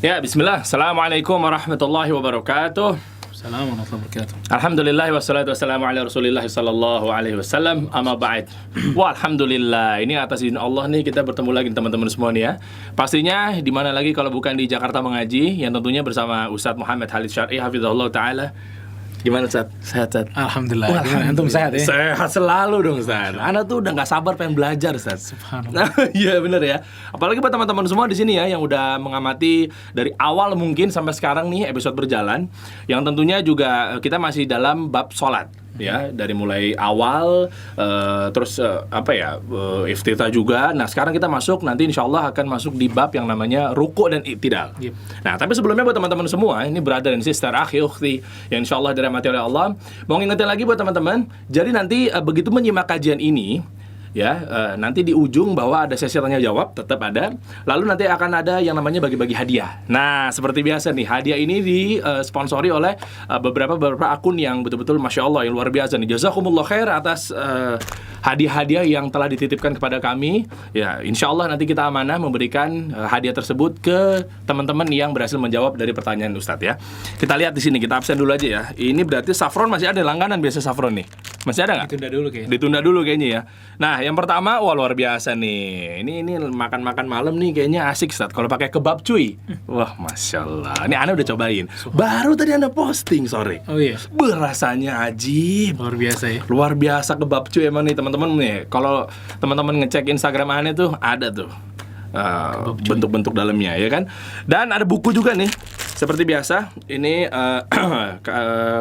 Ya, bismillah. Assalamualaikum warahmatullahi wabarakatuh. Assalamualaikum warahmatullahi wabarakatuh. Alhamdulillah wassalatu wassalamu ala Rasulillah sallallahu alaihi wasallam. Amma ba'd. Wah, alhamdulillah. Ini atas izin Allah nih kita bertemu lagi teman-teman semua nih ya. Pastinya di mana lagi kalau bukan di Jakarta Mengaji, yang tentunya bersama Ustadz Muhammad Khalid Syar'i hafizahullah taala. Gimana Ustaz? Sehat Ustaz? Alhamdulillah. Antum sehat ya? Sehat selalu dong Ustaz. Ana tuh udah gak sabar pengen belajar Ustaz. Subhanallah. Iya bener ya. Apalagi buat teman-teman semua di sini ya yang udah mengamati dari awal mungkin sampai sekarang nih episode berjalan. Yang tentunya juga kita masih dalam bab sholat. Ya, dari mulai awal iftitah juga. Nah, sekarang kita masuk nanti insyaallah akan masuk di bab yang namanya ruku' dan i'tidal. Yep. Nah, tapi sebelumnya buat teman-teman semua, ini brother dan sister, akhi, ukhti yang insyaallah dirahmati oleh Allah, mau ngingetin lagi buat teman-teman. Jadi nanti begitu menyimak kajian ini, ya, nanti di ujung bahwa ada sesi tanya jawab tetap ada. Lalu nanti akan ada yang namanya bagi-bagi hadiah. Nah, seperti biasa nih, hadiah ini disponsori oleh beberapa akun yang betul-betul masya Allah yang luar biasa nih. Jazakumullah khair atas hadiah-hadiah yang telah dititipkan kepada kami. Ya, insya Allah nanti kita amanah memberikan hadiah tersebut ke teman-teman yang berhasil menjawab dari pertanyaan Ustadz ya. Kita lihat di sini, kita absen dulu aja ya. Ini berarti saffron masih ada, langganan biasa saffron nih. Masih ada nggak? Ditunda dulu kayaknya. Ditunda dulu kayaknya ya. Nah, yang pertama, wah luar biasa nih. Ini makan-makan malam nih kayaknya asik Ustaz. Kalau pakai kebab cuy. Wah, masya Allah. Ini Ana udah cobain. Baru tadi Anda posting sore. Oh iya. Berasanya ajib. Luar biasa ya. Luar biasa kebab cuy emang nih teman-teman nih. Kalau teman-teman ngecek Instagram Ana tuh ada tuh bentuk-bentuk dalamnya ya kan. Dan ada buku juga nih. Seperti biasa, ini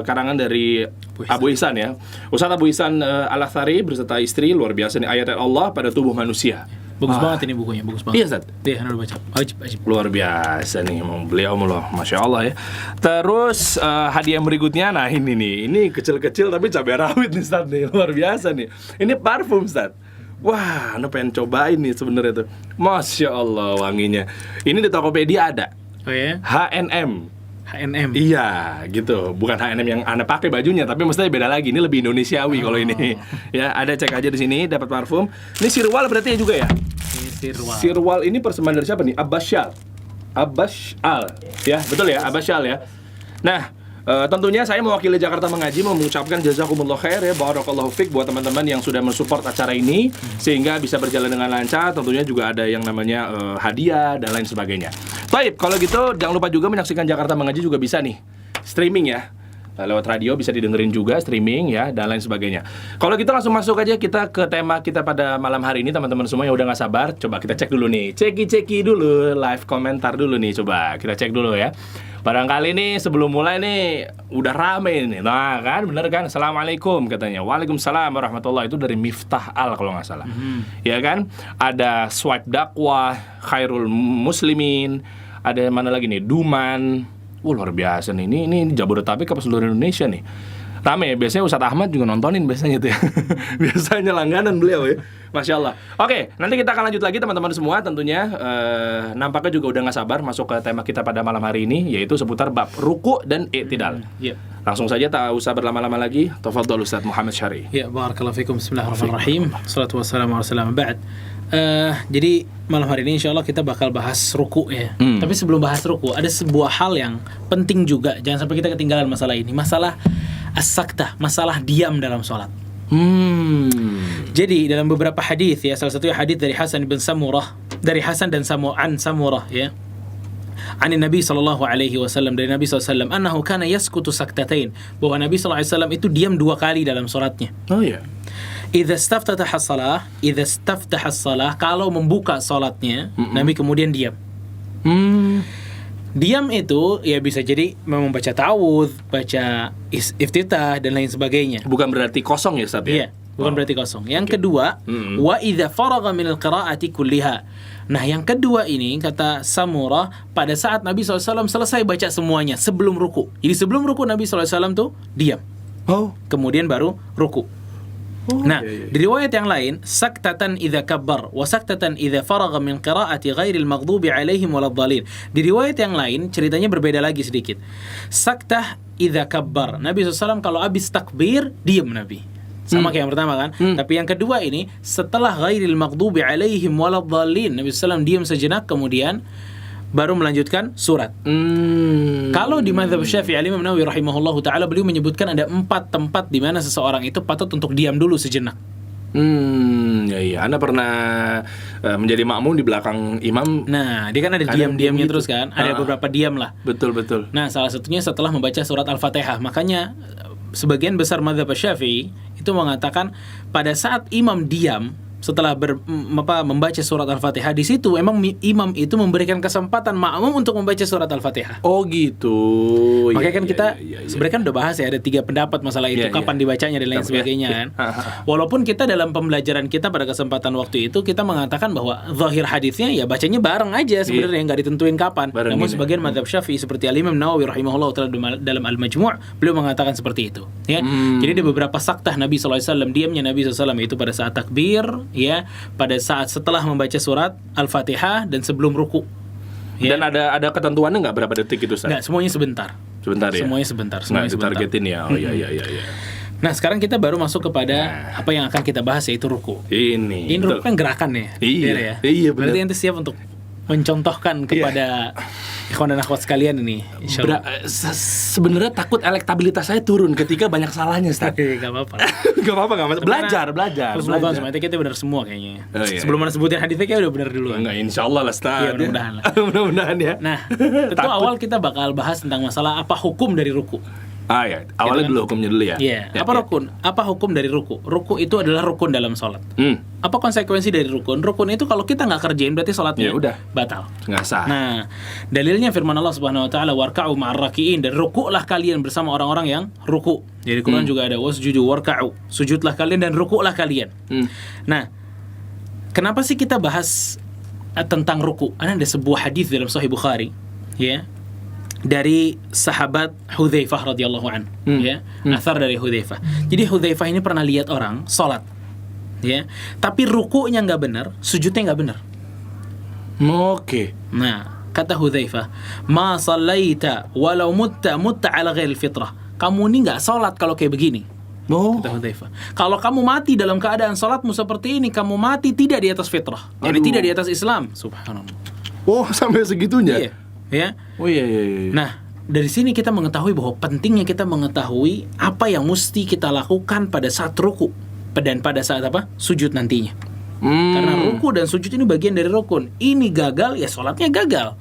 karangan dari Abu Ihsan ya. Ustadz Abu Ihsan Al-Athari beserta istri, luar biasa nih, ayat Allah pada tubuh manusia. Bagus banget ini bukunya, bagus banget. Iya Ustadz? Iya, udah baca. Wajib. Luar biasa nih, beliau Allah, masya Allah ya. Terus hadiah berikutnya, nah ini nih, ini kecil-kecil tapi cabai rawit nih Ustadz nih, luar biasa nih. Ini parfum Ustadz. Wah, Anda pengen cobain nih sebenarnya tuh. Masya Allah wanginya. Ini di Tokopedia ada. Oh ya? H&M. Iya, gitu. Bukan H&M yang Anda pakai bajunya, tapi maksudnya beda lagi. Ini lebih Indonesiawi kalau ini. Ya, ada, cek aja di sini dapat parfum. Ini sirwal berarti ya juga ya? Ini sirwal. Sirwal ini persembahan dari siapa nih? Abbas Al. Ya, betul ya, Abbas Al ya. Nah, tentunya saya mewakili Jakarta Mengaji mengucapkan jazakumullah khair ya, barakallahu fik buat teman-teman yang sudah mensupport acara ini sehingga bisa berjalan dengan lancar. Tentunya juga ada yang namanya hadiah dan lain sebagainya. Baik, kalau gitu jangan lupa juga menyaksikan Jakarta Mengaji juga bisa nih streaming ya. Lewat radio bisa didengerin juga streaming ya dan lain sebagainya. Kalau gitu langsung masuk aja kita ke tema kita pada malam hari ini teman-teman semua yang udah nggak sabar. Coba kita cek dulu nih, ceki dulu, live komentar dulu nih, coba kita cek dulu ya. Barangkali nih sebelum mulai nih udah rame nih. Nah kan bener kan, assalamualaikum katanya. Waalaikumsalam warahmatullahi, itu dari Miftah Al kalau nggak salah. Ya kan, ada Swipe Dakwah, Khairul Muslimin, ada mana lagi nih, Duman. Luar biasa nih, ini Jabodetabek apa seluruh Indonesia nih. Rame, biasanya Ustadz Ahmad juga nontonin biasanya tuh ya. Biasanya langganan beliau ya. Masya Allah. Oke, nanti kita akan lanjut lagi teman-teman semua tentunya. Nampaknya juga udah gak sabar masuk ke tema kita pada malam hari ini, yaitu seputar bab ruku' dan i'tidal. Langsung saja tak usah berlama-lama lagi. Tafadhol Ustadz Muhammad Syar'i. Ya, barakallahu fikum. Bismillahirrahmanirrahim. Salatu wassalamu ala rasulillah ba'd. Jadi malam hari ini insya Allah kita bakal bahas ruku ya. Tapi sebelum bahas ruku, ada sebuah hal yang penting juga. Jangan sampai kita ketinggalan masalah ini. Masalah as-saktah, masalah diam dalam sholat. Jadi dalam beberapa hadis ya, salah satunya hadis dari Hasan bin Samurah, dari Hasan dan Samurah ya. An Nabi sallallahu alaihi wasallam, dari Nabi sallallahu alaihi wasallam, annahu kana yaskutu saktatain, bahwa Nabi sallallahu alaihi wasallam itu diam 2 kali dalam sholatnya. Oh iya. Idza istaftataha as-salah, kalau membuka salatnya, Nabi kemudian diam. Diam itu ya bisa jadi memang baca ta'awudz, baca iftitah dan lain sebagainya. Bukan berarti kosong ya Ustaz ya? Iya, bukan berarti kosong. Yang kedua, wa idza faragha minal qira'ati kulliha. Nah, yang kedua ini kata Samurah, pada saat Nabi SAW selesai baca semuanya sebelum ruku. Jadi sebelum ruku Nabi SAW tuh diam. Kemudian baru ruku. Nah, di riwayat yang lain, saktatan idza kabbar wa saktatan idza faragha min qira'ati ghairil maghdubi alaihim waladdallin. Di riwayat yang lain ceritanya berbeda lagi sedikit. Saktah idza kabbar, Nabi SAW kalau habis takbir diam Nabi. Sama kayak yang pertama kan. Tapi yang kedua ini setelah ghairil maghdubi alaihim waladdallin, Nabi SAW diam sejenak kemudian baru melanjutkan surat. Kalau di mazhab Syafi'i, Imam Nawawi rahimahullahu taala, beliau menyebutkan ada 4 tempat di mana seseorang itu patut untuk diam dulu sejenak. Ya. Anda pernah menjadi makmum di belakang imam. Nah, dia kan ada diam-diamnya gitu. terus kan. Ada beberapa diam lah. Betul. Nah, salah satunya setelah membaca surat Al-Fatihah. Makanya sebagian besar mazhab Syafi'i itu mengatakan pada saat imam diam setelah membaca surat Al-Fatihah, di situ emang imam itu memberikan kesempatan makmum untuk membaca surat Al-Fatihah. Oh gitu. Makanya kan kita sebenarnya kan udah bahas ya, ada 3 pendapat masalah itu, kapan dibacanya dan lain sebagainya kan. Walaupun kita dalam pembelajaran kita pada kesempatan waktu itu kita mengatakan bahwa zahir hadisnya ya bacanya bareng aja sebenarnya, nggak ditentuin kapan. Namun sebagian mazhab Syafi'i seperti Al-Imam Nawawi rahimahullah taala dalam Al-Majmu' beliau mengatakan seperti itu ya. Jadi ada beberapa saktah Nabi SAW, diamnya Nabi SAW itu pada saat takbir, ya, pada saat setelah membaca surat Al-Fatihah dan sebelum ruku. Ya. Dan ada ketentuannya nggak berapa detik itu, Ustaz? Nggak, semuanya sebentar. Sebentar ya? Semuanya sebentar. Nggak ditargetin ya? Oh iya. Nah, sekarang kita baru masuk kepada apa yang akan kita bahas, yaitu ruku. Ini ruku kan gerakan ya? Iya, benar. Berarti nanti siap untuk mencontohkan kepada ikhwan dan akhwat sekalian ini, insyaallah. Sebenarnya takut elektabilitas saya turun ketika banyak salahnya, Ustaz. Gak apa-apa. Gak apa-apa. Belajar. Semoga kita benar semua kayaknya. Sebelum mana sebutin hadisnya kayak udah benar dulu. Enggak, insyaallah lah, Ustaz. Iya, mudah-mudahan lah. Mudah-mudahan ya. Nah, tentu awal kita bakal bahas tentang masalah apa hukum dari ruku. Ya, awalnya dulu hukumnya dulu ya. Iya. Rukun? Apa hukum dari ruku? Ruku itu adalah rukun dalam sholat. Apa konsekuensi dari rukun? Rukun itu kalau kita nggak kerjain berarti sholatnya batal. Nggak sah. Nah, dalilnya firman Allah Subhanahu Wa Taala, warka'u ma'ar raki'in, dan rukuklah kalian bersama orang-orang yang ruku. Jadi Quran juga ada wasjudu warka'u, sujudlah kalian dan rukuklah kalian. Nah, kenapa sih kita bahas tentang ruku? Ada sebuah hadis dalam Sahih Bukhari, ya, dari sahabat Hudzaifah radhiyallahu an, ya, athar dari Hudzaifah. Jadi Hudzaifah ini pernah lihat orang salat, ya, tapi rukunya nggak benar, sujudnya nggak benar. Oke. Nah, kata Hudzaifah, ma sallaita walau mutta ala ghairil fitrah. Kamu ini nggak salat kalau kayak begini. Kata Hudzaifah, kalau kamu mati dalam keadaan salatmu seperti ini, kamu mati tidak di atas fitrah, jadi tidak di atas Islam. Subhanallah. Sampai segitunya. Iya. Ya. Iya. Nah, dari sini kita mengetahui bahwa pentingnya kita mengetahui apa yang mesti kita lakukan pada saat ruku dan pada saat sujud nantinya. Karena ruku dan sujud ini bagian dari rukun. Ini gagal, ya sholatnya gagal.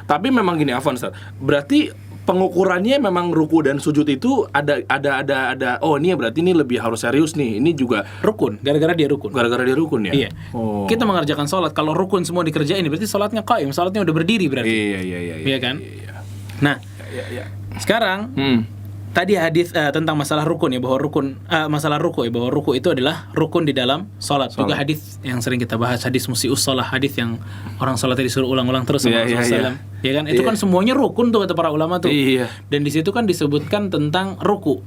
Tapi memang gini, Afwan, Ustaz. Berarti pengukurannya memang ruku dan sujud itu ada. Ini berarti ini lebih harus serius nih. Ini juga rukun, gara-gara dia rukun. Ya. Iya. Kita mengerjakan sholat, kalau rukun semua dikerjain, berarti sholatnya qaim, sholatnya udah berdiri berarti. Iya kan? Nah, sekarang tadi hadis tentang masalah rukun ya, bahwa masalah ruku ya, bahwa ruku itu adalah rukun di dalam sholat. Juga hadis yang sering kita bahas, hadis musius shalah, hadis yang orang sholatnya disuruh ulang-ulang terus sama Rasulullah. Ya kan? Itu kan semuanya rukun tuh kata para ulama tuh. Dan di situ kan disebutkan tentang ruku.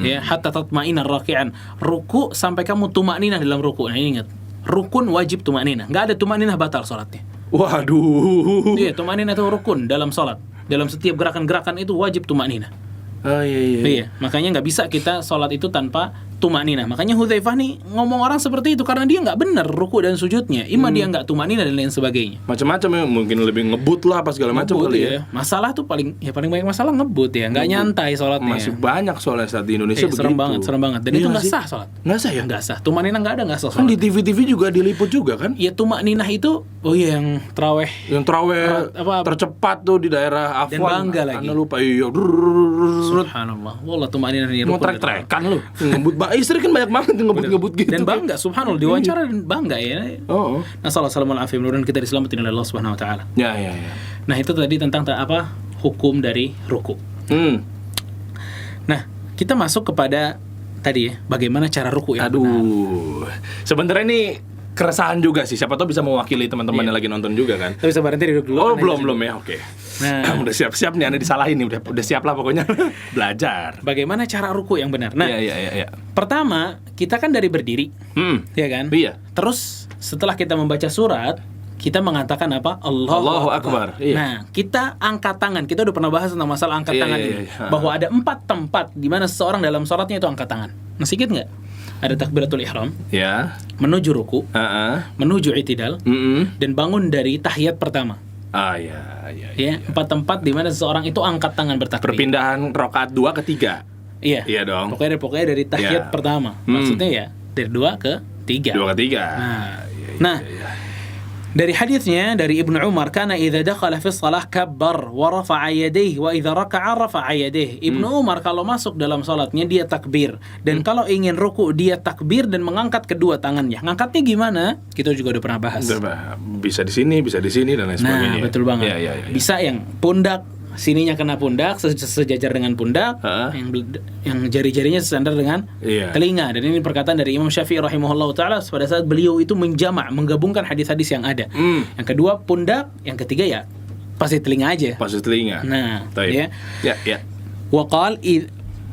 Ya, hatta tatma'inna raki'an. Ruku sampai kamu tumakninah dalam ruku. Nah, ingat, rukun wajib tumakninah. Enggak ada tumakninah batal sholatnya. Waduh. Iya, tumakninah itu rukun dalam sholat. Dalam setiap gerakan-gerakan itu wajib tumakninah. Iya, makanya nggak bisa kita sholat itu tanpa tumakninah. Makanya Hudzaifah nih ngomong orang seperti itu karena dia nggak benar ruku dan sujudnya. Dia nggak tumakninah dan lain sebagainya. Macam-macam ya, mungkin lebih ngebut lah apa segala macam kali ya. Masalah tuh paling banyak masalah ngebut ya, nggak nyantai sholatnya. Masih banyak soalnya saat di Indonesia begitu. Serem banget. Dan itu nggak sah sholat. Nggak sah ya? Nggak sah. Tumakninah nggak ada, nggak sah sholat. Kan di TV juga diliput juga kan? Ya tumakninah itu, yang terawih. Yang terawih tercepat tuh di daerah Afwan. Dan bangga lagi. Anda lupa, Subhanallah. Wallah tumakninah ini mau trek-trekan lu. Ngebut istri kan banyak banget ngebut gitu. Dan bangga, subhanallah, diwawancara dan bangga ya. Nah, assalamualaikum warahmatullahi wabarakatuh. Kita diselamatin oleh Allah Subhanahu wa taala. Ya. Nah, itu tadi tentang hukum dari ruku. Nah, kita masuk kepada tadi ya, bagaimana cara ruku yang benar. Sebenarnya ini keresahan juga sih. Siapa tahu bisa mewakili teman-teman yang lagi nonton juga kan. Tapi sabar, nanti duduk dulu. Belum ya. Oke. Nah, udah siap-siap nih, Anda disalahin nih, udah siap lah pokoknya. Belajar. Bagaimana cara ruku yang benar? Nah, iya. Pertama, kita kan dari berdiri. Ya kan? Iya. Terus setelah kita membaca surat, kita mengatakan apa? Allahu Akbar. Iya. Nah, kita angkat tangan. Kita udah pernah bahas tentang masalah angkat tangan ini. Bahwa ada 4 tempat di mana seseorang dalam sholatnya itu angkat tangan. Masih ingat nggak? Ada takbiratul ihram, ya, menuju ruku, menuju i'tidal, dan bangun dari tahiyat pertama. Iya. Ya, 4 tempat di mana seseorang itu angkat tangan bertakbir. Perpindahan rakaat 2 ke 3. Iya. Iya dong. Pokoknya dari tahiyat Iya. pertama. Maksudnya ya dari 2 ke 3. 2 ke 3. Nah, dari hadisnya dari Ibnu Umar, kana idza dakhala fi shalah kabbar wa rafa'a yadayhi wa idza raka'a rafa'a yadayhi. Ibnu Umar kalau masuk dalam salatnya dia takbir, dan kalau ingin ruku dia takbir dan mengangkat kedua tangannya. Ngangkatnya gimana? Kita juga udah pernah bahas. Bisa di sini dan lain sebagainya. Nah, betul banget. Iya. Bisa yang pundak, sininya kena pundak, sejajar dengan pundak, yang jari-jarinya sesandar dengan Iya. telinga. Dan ini perkataan dari Imam Syafi'i rahimahullah ta'ala pada saat beliau itu menggabungkan hadis-hadis yang ada. Yang kedua pundak, yang ketiga ya pasti telinga aja. Pasti telinga. Nah, Taib. Ya.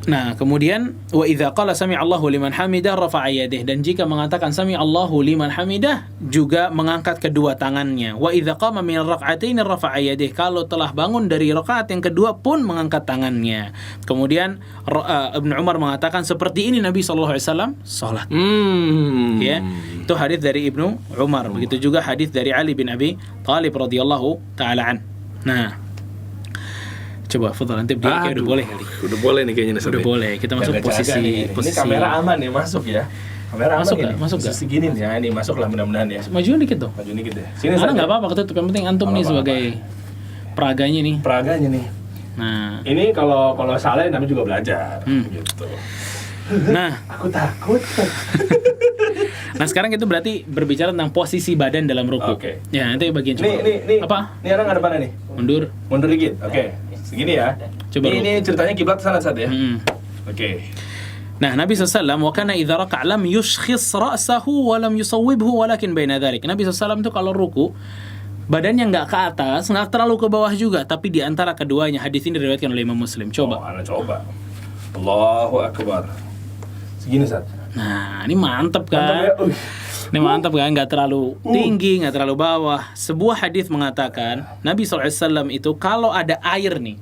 Nah, kemudian wa idza qala sami'allahu liman hamidah rafa'a yadayhi, dan jika mengatakan sami'allahu liman hamidah juga mengangkat kedua tangannya. Wa idza qama min rak'ataini rafa'a yadayhi, kalau telah bangun dari rakaat yang kedua pun mengangkat tangannya. Kemudian Ibnu Umar mengatakan seperti ini Nabi sallallahu alaihi wasallam salat. Ya, itu hadis dari Ibnu Umar. Begitu juga hadis dari Ali bin Abi Thalib radhiyallahu taala an. Nah, coba foto nanti dia kayak udah boleh kali. Udah boleh nih kayaknya. Udah boleh. Kita masuk posisi. Ini kamera aman ya, masuk ya. Kamera Masuk aman nggak? Masuk nggak? Segini nih ya, ini masuk lah mudah-mudahan ya. Majuin dikit dong. Maju dikit deh. Sini Karena Sat, nggak apa-apa ketutup. Yang penting antum nih sebagai peraganya nih. Peraganya nih. Nah, Ini kalau salah namanya juga belajar gitu. nah, Aku takut. nah sekarang itu berarti berbicara tentang posisi badan dalam ruku. Oke. Ya, nanti bagian coba. Nih. Apa? Ini orang ada mana nih? Mundur. Mundur dikit. Oke. Segini ya. Coba Ini ceritanya kiblat sana Sat ya. Oke. Nah, Nabi SAW wa kana idza raka'a lam yushkhis ra'sahu wa lam yusawwibhu walakin baina dzalik. Nabi SAW itu kalau ruku badannya nggak ke atas, nggak terlalu ke bawah juga, tapi di antara keduanya. Hadis ini diriwayatkan oleh Imam Muslim. Coba. Ana coba. Allahu akbar. Segini Sat. Nah, ini mantep Mantap kan? ya? Ini mantap kan? Nggak terlalu tinggi, nggak terlalu bawah. Sebuah hadis mengatakan Nabi SAW itu kalau ada air nih,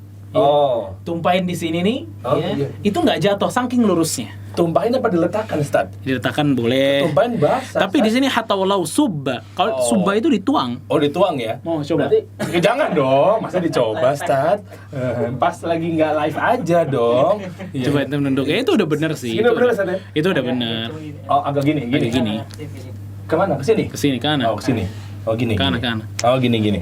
tumpahin di sini nih, Iya. itu nggak jatuh saking lurusnya. Tumpahin apa diletakkan, Ustaz? Diletakkan boleh. Tumpahin basah. Tapi di sini hatta walau subba. Kalau subba itu dituang. Oh, dituang ya? Mau coba? Berarti, jangan dong, masa dicoba, Ustaz? Pas lagi nggak live aja dong. Coba itu menunduk. Ya, itu udah bener sih. Ini udah bener, Ustaz, ya? Itu udah bener. Oh, agak gini. Agak gini. Kemana? Ke sini? Ke sini kanan. Oh, ke sini. Oh, gini. Kanan, gini. kanan. Oh, gini.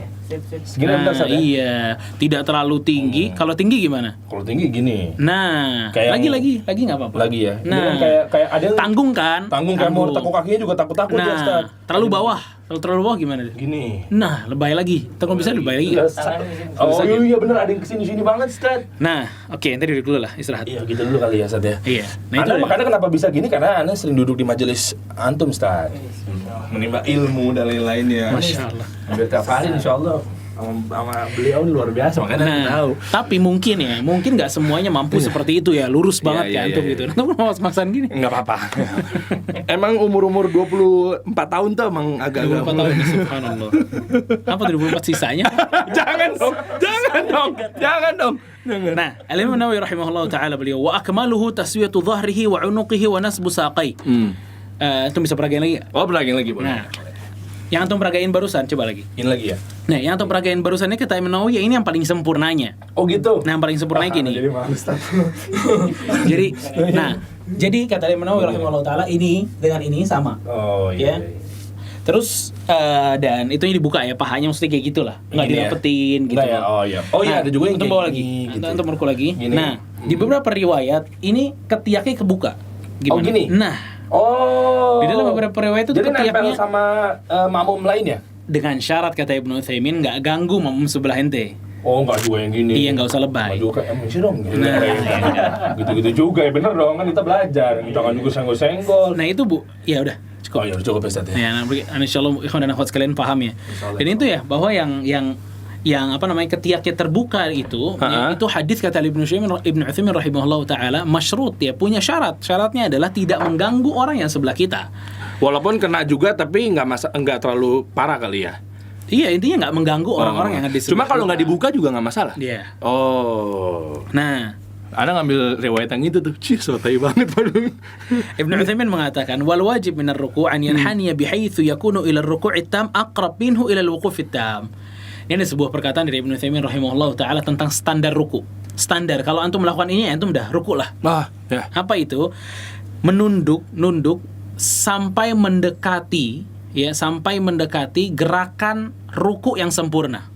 Segini bentar, Ustaz, ya? Iya, tidak terlalu tinggi. Kalau tinggi gimana? Kalau tinggi gini. Nah, Kayak lagi nggak apa-apa. Lagi ya. Ini Nah, kan kayak ada yang tanggung kan? tanggung kayak mau tekuk kakinya juga takut-takut ya, Ustaz. Nah, terlalu bawah. Kalau terlalu bawah gimana? Gini. Nah, lebay lagi. Kalau bisa lebay lagi. Iya, nggak? oh iya bener, ada yang kesini-sini banget, Ustaz. Nah, oke, nanti duduk dulu lah, istirahat. Iya, gitu dulu kali ya, Ustaz ya. Iya. Nah, itu Anda makanya kenapa bisa gini, karena Anda sering duduk di majelis antum, Ustaz. Menimba ilmu dan lain-lainnya. Masya Allah. Hampir tiap hari insya Allah sama beliau ini luar biasa, makanya Anda tahu. Tapi mungkin nggak semuanya mampu seperti itu ya, lurus banget Iya, kayak iya, antum iya. gitu. Antum mau maksan gini. Enggak apa-apa. Emang umur 24 tahun tuh emang agak-agak 24 tahun, subhanallah. Apa 24 sisanya? Jangan dong. Nah, Al-Imam Nawawi rahimahullah taala beliau wa akmaluhu taswiyatu dhahrihi wa unuqihi wa nasbu saqai. Antum bisa peragain lagi nggak? Oh, beragam lagi boleh. Nah, yang antum peragain barusan coba lagi. Ini lagi ya. Nah, yang antum peragain barusannya kata Imam Nawawi ini yang paling sempurnanya. Oh gitu. Nah, yang paling sempurna gini. Jadi males. Jadi kata Imam Nawawi rahimahullah taala ini dengan ini sama. Oh iya. Ya. Terus dan itu yang dibuka ya, pahanya maksudnya kayak gitulah, nggak Gini ya? dirapetin gitu. Nggak ya? Oh iya. Oh iya, ada juga yang antum kayak bawa lagi. gini, gitu. Antum merukuk lagi. Gini. Nah, di beberapa riwayat ini ketiaknya kebuka. Gimana? Oh, gini? Nah, Oh. di dalam beberapa riwayat itu jadi nempel ketiaknya sama makmum lain ya? dengan syarat kata Ibnu Utsaimin nggak ganggu makmum sebelah ente. Oh, enggak juga yang gini. Iya, nggak usah lebay. Enggak juga kayak MC dong. Nah. Gitu-gitu juga ya, bener dong, kan kita belajar. Jangan juga senggol-senggol. Nah itu Bu, ya udah cukup. Oh ya, cukup Ustaz ya. Ya, nah, insyaallah ikhwan dan akhwat sekalian paham ya. Dan itu ya bahwa yang apa namanya ketiaknya terbuka itu ya, itu hadis kata Ibnu Utsaimin rahimahullah taala masyrut ya, punya syarat. Syaratnya adalah tidak mengganggu orang yang sebelah kita. Walaupun kena juga tapi enggak terlalu parah kali ya. Iya, intinya nggak mengganggu orang-orang yang ada di sebelah. Cuma kalau nggak kita. dibuka juga nggak masalah. Iya. Oh. Nah, Anda ngambil riwayat yang itu tuh. Cih, sotai banget padahal. Ibnu Utsaimin mengatakan wal wajib min ar-ruku' an yanhaniya bihaitsu yakunu ila ar-ruku'i tam aqrab minhu ila al-wuquf tam. Ini ada sebuah perkataan dari Ibnu Utsaimin rahimahullah taala tentang standar ruku. Standar kalau antum melakukan ini antum dah ruku lah. Ya. Apa itu? Nunduk sampai mendekati gerakan ruku yang sempurna.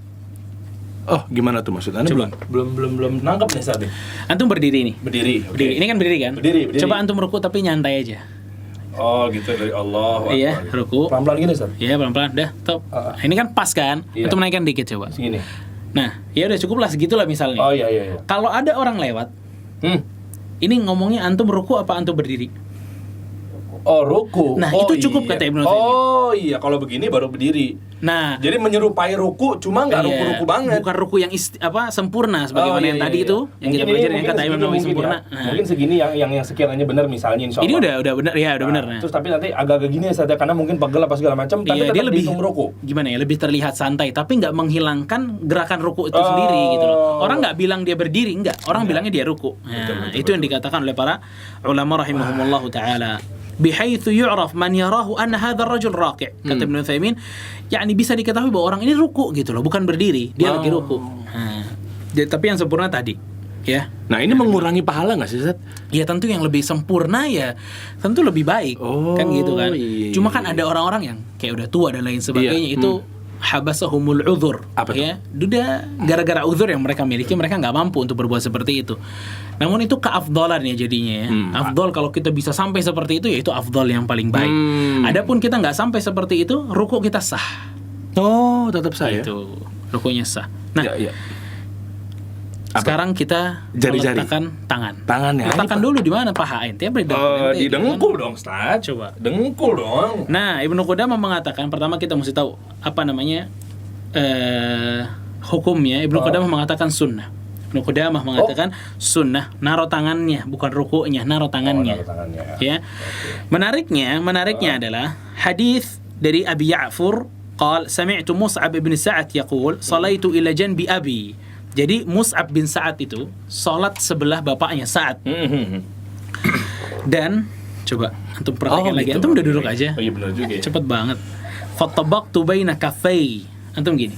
Oh, gimana tuh maksudnya? Coba. Belum nangkep nih saat ini. Antum berdiri nih. Berdiri. Berdiri. Ini kan berdiri kan? Berdiri. Coba antum ruku tapi nyantai aja. Oh, gitu dari Allah. Iya, ruku. Pelan-pelan gini, Ustaz. Iya, pelan-pelan. Dah, top. Ini kan pas kan? Iya. Antum naikkan dikit coba. Segini. Nah, ya udah cukup lah segitulah misalnya. Oh iya. Kalau ada orang lewat, ini ngomongnya antum ruku apa antum berdiri? Oh, ruku. Nah, oh, itu cukup kata Ibnu Utsaimin. Oh iya, kalau begini baru berdiri. Nah, Jadi menyerupai ruku, cuma nggak iya, ruku-ruku banget. bukan ruku yang sempurna sebagaimana yang tadi itu yang kita pelajari yang kata Imam Nawawi sempurna. Ya. Mungkin segini yang sekiranya benar misalnya insya Allah. Ini udah benar ya, udah benar. Nah. Terus tapi nanti agak-agak gini saja karena mungkin pegel apa segala macam, tapi Iya, tetap dia lebih dihitung ruku. gimana ya, lebih terlihat santai tapi nggak menghilangkan gerakan ruku itu sendiri gitu loh. Orang nggak bilang dia berdiri, enggak. Orang bilangnya dia ruku. Nah, itu yang dikatakan oleh para ulama rahimahumullah taala. Bihaitsu yu'raf man yarahu anna hadzal rajul raqi'. Kata Ibnu Utsaimin, yakni bisa diketahui bahwa orang ini ruku gitu loh, bukan berdiri, dia lagi ruku. Nah, tapi yang sempurna tadi, ya. Nah, ini mengurangi pahala nggak sih, Ustaz? Ya tentu yang lebih sempurna ya tentu lebih baik, kan gitu kan. Iya. Cuma kan ada orang-orang yang kayak udah tua dan lain sebagainya itu habasahumul uzur. Apa tuh? Ya, udah gara-gara uzur yang mereka miliki mereka nggak mampu untuk berbuat seperti itu. Namun itu keafdalan ya jadinya ya. Afdal kalau kita bisa sampai seperti itu ya itu afdal yang paling baik. Adapun kita nggak sampai seperti itu, ruku kita sah. Oh, tetap saya. Itu rukunya sah. Nah, Iya. sekarang kita Jari-jari. meletakkan tangan. Tangannya. Letakkan dulu di mana paha ente? Di dengkul dong, Ustaz. Coba. Dengkul dong. Nah, Ibnu Qudamah mengatakan pertama kita mesti tahu apa namanya hukumnya. Ibnu Qudamah mengatakan sunnah. Ibnu Qudamah mengatakan sunnah, naruh tangannya bukan rukuknya, naruh tangannya. Ya. Menariknya adalah hadis dari Abi Ya'fur qal sami'tu Mus'ab bin Sa'ad yaqul salaitu ila janbi abi. Jadi Mus'ab bin Sa'ad itu salat sebelah bapaknya Sa'ad. Dan coba antum perhatikan lagi. Gitu. Antum udah duduk aja. Oh iya benar juga ya. Cepet banget. Fatabaqtu baina kaffai. Antum gini.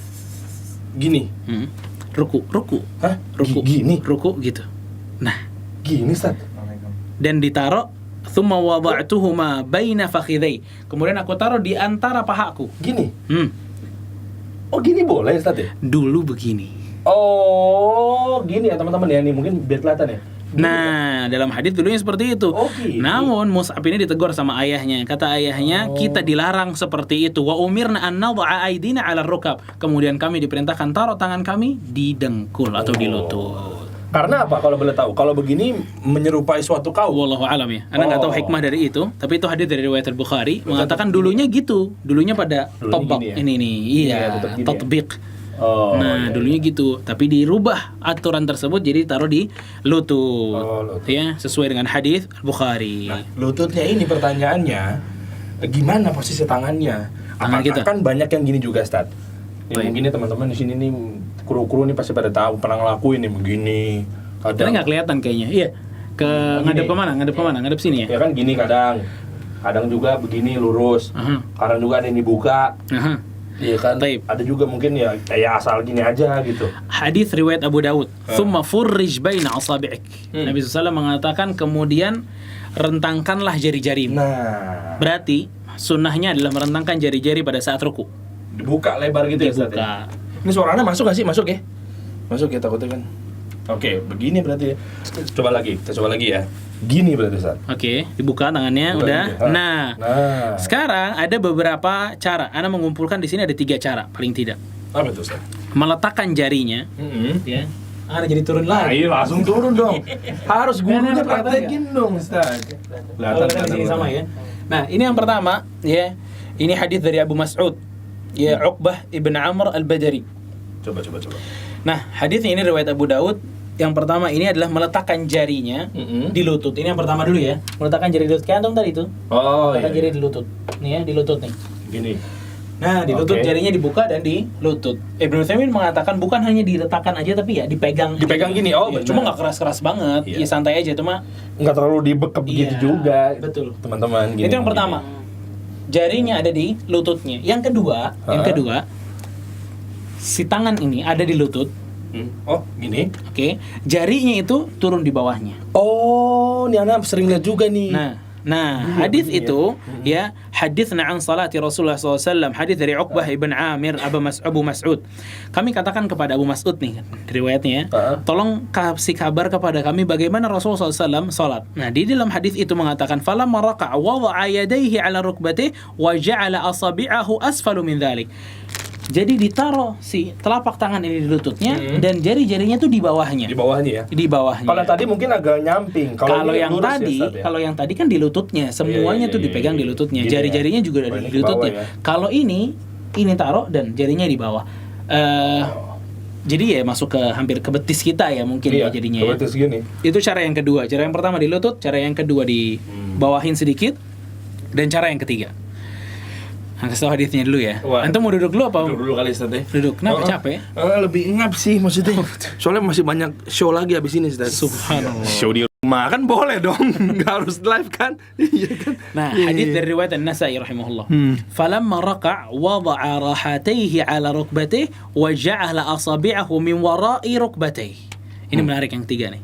Gini. Ruku. Hah? Ruku. Gini. Ruku gitu. Nah, Gini, Ustaz. dan ditaruh thumma wada'tuhuma baina fakhidai. Kemudian aku taruh di antara pahaku. Gini. Oh, gini boleh, Ustaz ya? Dulu begini. Oh, gini ya teman-teman ya, nih mungkin biar kelihatan ya. Gini Nah, dalam hadis dulunya seperti itu. Oh, gitu. Namun Mus'ab ini ditegur sama ayahnya. Kata ayahnya, kita dilarang seperti itu. Wa umirna an nadha'a aydina 'ala rukab. Kemudian kami diperintahkan taruh tangan kami di dengkul atau di lutut. Karena apa kalau boleh tahu? Kalau begini menyerupai suatu kaum. Wallahu alam ya. Anda nggak tahu hikmah dari itu, tapi itu hadis dari riwayat Al-Bukhari mengatakan dulunya gitu. Dulunya pada Dulunya tobak gini ya? ini nih. Iya, tetap gini ya? tatbiq. Iya. Dulunya gitu, tapi dirubah aturan tersebut jadi taruh di lutut. Lutut. Ya, sesuai dengan hadis Al-Bukhari. Nah, lututnya ini pertanyaannya, gimana posisi tangannya? Tangan Apakah kita? kan banyak yang gini juga, Ustaz. Baik. Yang gini teman-teman di sini nih kru-kru nih pasti pada tahu pernah ngelakuin nih begini. Karena nggak kelihatan kayaknya. Iya. Ngadep kemana? Ngadep kemana? Ngadep sini ya? Ya kan gini kadang. Kadang juga begini lurus. Aha. Kadang juga ada yang dibuka. Aha. Iya kan? Taib. Ada juga mungkin ya kayak asal gini aja gitu. Hadis riwayat Abu Dawud. Thumma furrij baina asabi'ik. Nabi SAW mengatakan kemudian rentangkanlah jari-jarimu. Nah, Berarti sunnahnya adalah merentangkan jari-jari pada saat ruku. dibuka lebar gitu ya, Ustaz, Dibuka. ya? Ini suaranya masuk gak sih? Masuk ya? Masuk ya takutnya kan. Oke, begini berarti ya. Coba lagi, kita coba lagi ya. Gini berarti, Ustaz. Oke, dibuka tangannya Buka udah. gitu. Nah, Nah. sekarang ada beberapa cara. Anda mengumpulkan di sini ada 3 cara paling tidak. Apa itu, Ustaz? Meletakkan jarinya, ya. Ada jadi turun Nah, iya langsung turun dong. Harus gurunya Nah, kelihatan praktekin dong, Ustaz. Kelihatan di sini sama ya. Nah, ini yang pertama, ya. Ini hadis dari Abu Mas'ud, ya Uqbah ibn Amr al-Badri. Coba. Nah, hadisnya ini riwayat Abu Daud. Yang pertama ini adalah meletakkan jarinya di lutut. Ini yang pertama dulu ya. Meletakkan jari di lutut. Kayak antum tadi itu. Oh, Letakkan iya. jari di lutut. Nih ya, di lutut nih. Gini. Nah, di lutut Oke. jarinya dibuka dan di lutut. Ibnu Utsaimin mengatakan bukan hanya diletakkan aja tapi ya dipegang. Dipegang gini, oh, Iya, benar. cuma nggak keras-keras banget. Iya. Ya santai aja cuma Nggak terlalu dibekep Iya, gitu juga. betul. Teman-teman gini. itu yang pertama. Jarinya ada di lututnya. Yang kedua, si tangan ini ada di lutut, Oh, gini. oke, jarinya itu turun di bawahnya. Oh, ini anak sering lihat juga nih. Nah, hadis itu ya, haditsna an salati Rasulullah SAW, hadis dari Uqbah ibn Amir Abu Mas'ud. Kami katakan kepada Abu Mas'ud nih, riwayatnya, tolong kasih kabar kepada kami bagaimana Rasulullah SAW salat. Nah, di dalam hadis itu mengatakan, falamma raka'a wada'a yadayhi 'ala rukbatihi wa ja'ala asabi'ahu asfalu min dhalik. Jadi ditaruh si telapak tangan ini di lututnya dan jari-jarinya tuh di bawahnya. Di bawahnya ya. Di bawahnya. Kalau tadi mungkin agak nyamping. Kalau ini yang lurus tadi, ya, Ustaz, ya? kalau yang tadi kan di lututnya, semuanya Iya, tuh dipegang di lututnya, Gini jari-jarinya juga ada Oh, ini di ke bawah lututnya. ya. Kalau ini taruh dan jarinya di bawah. Jadi ya masuk ke hampir ke betis kita ya mungkin ya jadinya. Ya. Betis gini. Itu cara yang kedua. Cara yang pertama di lutut, cara yang kedua di bawahin sedikit, dan cara yang ketiga. Nah, kasih tau hadisnya dulu ya. Wah. Antum mau duduk dulu apa? Dulu kali Ustaz ya. Duduk. Kenapa capek? Lebih ngap sih maksudnya. Soalnya masih banyak show lagi abis ini Ustaz. Subhanallah. Show di rumah kan boleh dong. Nggak harus live kan. Iya kan. Nah, hadis dari riwayat An-Nasa'i rahimahullah. Falamma raka' wada'a rahatayhi 'ala rukbatihi wa ja'ala asabi'ahu min wara'i rukbatihi. Ini menarik yang ketiga nih.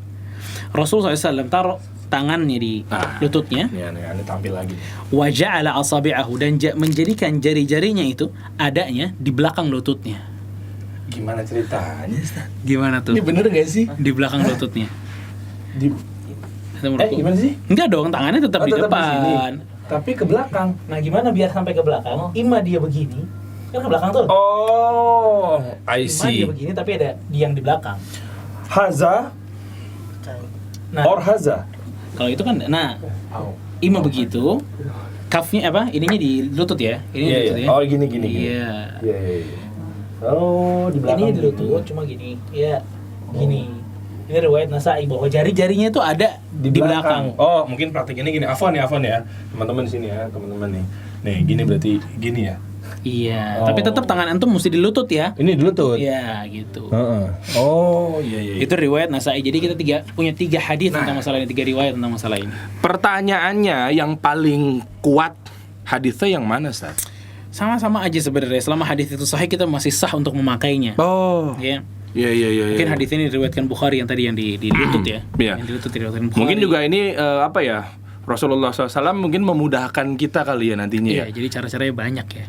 Rasulullah SAW taruh tangannya di lututnya. Ini tampil lagi. Wa ja'ala asabi'ahu, dan menjadikan jari-jarinya itu adanya di belakang lututnya. Gimana ceritanya, Ustaz? Gimana tuh? Ini bener gak sih? Di belakang lututnya. Gimana sih? Enggak dong, tangannya tetap di tetap depan. sini. Tapi ke belakang. Nah, gimana biar sampai ke belakang? Ima dia begini. Kan ke belakang tuh. Oh, I Ima dia see. begini tapi ada yang di belakang. Haza Nah, or haza. kalau itu kan, ima begitu, kafnya apa? Ininya di lutut ya? Ini di lutut ya? Oh, gini. Iya. Iya. Oh, di belakang. Ini di lutut, cuma gini. Iya, gini. Ini riwayat Nasa'i bahwa jari-jarinya itu ada di belakang. Oh, mungkin praktik ini gini. Afwan ya. Teman-teman sini ya, teman-teman nih. Nih, gini berarti gini ya. Iya, tapi tetap tangan antum mesti di lutut ya. Ini di lutut. Iya, gitu. Oh, iya. Itu riwayat Nasa'i. Jadi kita punya tiga hadis tentang masalah ini, 3 riwayat tentang masalah ini. Pertanyaannya yang paling kuat hadisnya yang mana, Ustaz? Sama-sama aja sebenarnya. Selama hadis itu sahih, kita masih sah untuk memakainya. Oh. Ya. Iya. Mungkin hadis ini diriwayatkan Bukhari yang tadi yang di lutut ya. Iya. Yang di lutut diriwayatkan Bukhari. Mungkin juga ini Rasulullah SAW mungkin memudahkan kita kali ya nantinya Iya, ya. jadi cara-caranya banyak ya.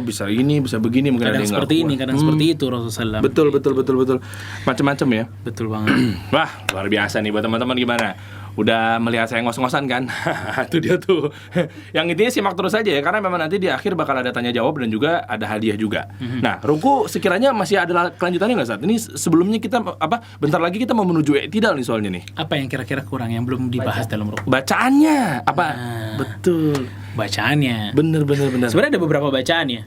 Bisa ini, bisa begini, mungkin Kadang ada yang seperti nggak ini, kuat. kadang seperti itu Rasulullah. Betul. Macam-macam ya. Betul banget. Wah, luar biasa nih buat teman-teman. Gimana? Udah melihat saya ngos-ngosan kan? Itu dia tuh. Yang intinya simak terus aja ya, karena memang nanti di akhir bakal ada tanya jawab dan juga ada hadiah juga. Nah, ruku sekiranya masih ada kelanjutannya nggak, Ustaz? Ini sebelumnya kita bentar lagi kita mau menuju i'tidal nih soalnya nih. Apa yang kira-kira kurang yang belum dibahas dalam rukuk? Bacaannya apa? Betul. Bacaannya. Bener. Sebenarnya ada beberapa bacaan ya.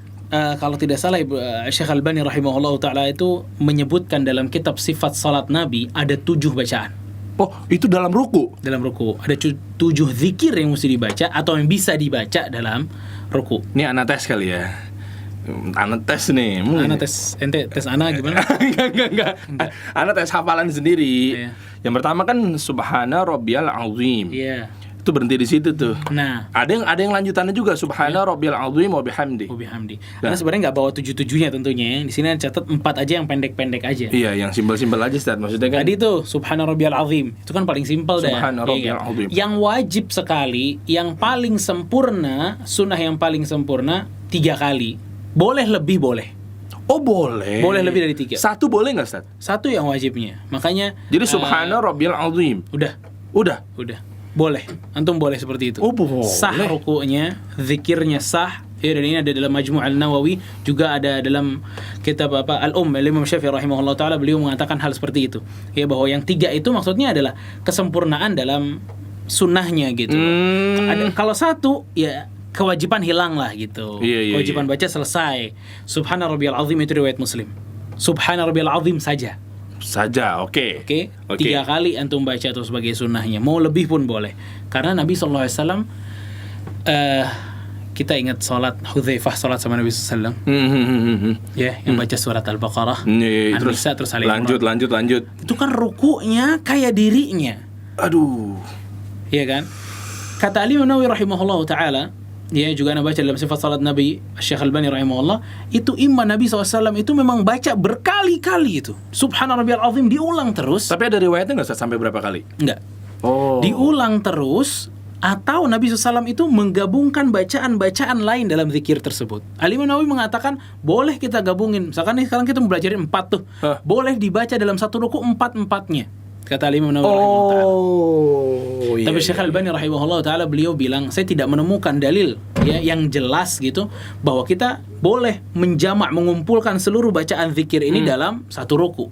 Kalau tidak salah Syekh Al-Bani rahimahullah ta'ala itu menyebutkan dalam kitab sifat salat Nabi ada 7 bacaan. Oh, itu dalam ruku? Dalam ruku ada 7 zikir yang mesti dibaca atau yang bisa dibaca dalam ruku. Ini anak tes kali ya. Anak tes nih. Anak tes, ente tes anak gimana? Enggak. Anak tes hafalan sendiri. Iya. Yang pertama kan Subhana Rabbiyal Azim. Iya. Itu berhenti di situ tuh. Nah, Ada yang lanjutannya juga Subhana Rabbiyal Azim wa bihamdi. Wabihamdi. Karena sebenarnya nggak bawa 7-7-nya tentunya. Di sini catat 4 aja yang pendek-pendek aja. Iya, yang simpel-simpel aja Ustaz. Maksudnya kan Tadi tuh Subhana Rabbiyal Azim. Itu kan paling simpel dah. Subhana Rabbiyal Azim. Yang wajib sekali, yang paling sempurna, sunnah yang paling sempurna 3 kali. Boleh lebih boleh. Oh, boleh. Boleh lebih dari 3. Satu boleh nggak, Ustaz? 1 yang wajibnya. Makanya Jadi Subhana Rabbiyal Azim. Udah. Boleh. Antum boleh seperti itu. Oh, boleh. Sah ruku'nya, zikirnya sah. Ya, dan ini ada dalam Majmu' Al-Nawawi, juga ada dalam kitab Al-Imam Syafi'i rahimahullah taala, beliau mengatakan hal seperti itu. Ya, bahwa yang 3 itu maksudnya adalah kesempurnaan dalam sunnahnya gitu. Kalau 1 ya kewajiban hilang lah gitu. Iya. Kewajiban baca selesai. Subhana rabbiyal azim itu riwayat Muslim. Subhana rabbiyal azim saja. Oke. 3 kali antum baca atau sebagai sunnahnya. Mau lebih pun boleh. Karena Nabi SAW kita ingat salat Hudzaifah, salat sama Nabi SAW. Ya, yang baca surat Al-Baqarah, An-Nisa, terus Ali Imran. Lanjut. Itu kan ruku'nya kayak dirinya. Aduh. Iya kan? Kata Ali Nawawi rahimahullah ta'ala, ya juga Anda baca dalam sifat salat Nabi Syekh Albani rahimahullah, itu imam Nabi SAW itu memang baca berkali-kali itu Subhana rabbiyal azim diulang terus. Tapi ada riwayatnya nggak Ustaz, sampai berapa kali? Enggak. Oh. Diulang terus, atau Nabi SAW itu menggabungkan bacaan-bacaan lain dalam zikir tersebut. Al-Imam Nawawi mengatakan boleh kita gabungin. Misalkan nih sekarang kita mempelajari 4 tuh, boleh dibaca dalam satu ruku 4-4-nya, kata Al-Imam Nawawi rahimahullah ta'ala. Iya, Tapi Syekh Albani rahimahullah ta'ala beliau bilang, saya tidak menemukan dalil ya yang jelas gitu bahwa kita boleh menjamak, mengumpulkan seluruh bacaan zikir ini dalam satu ruku.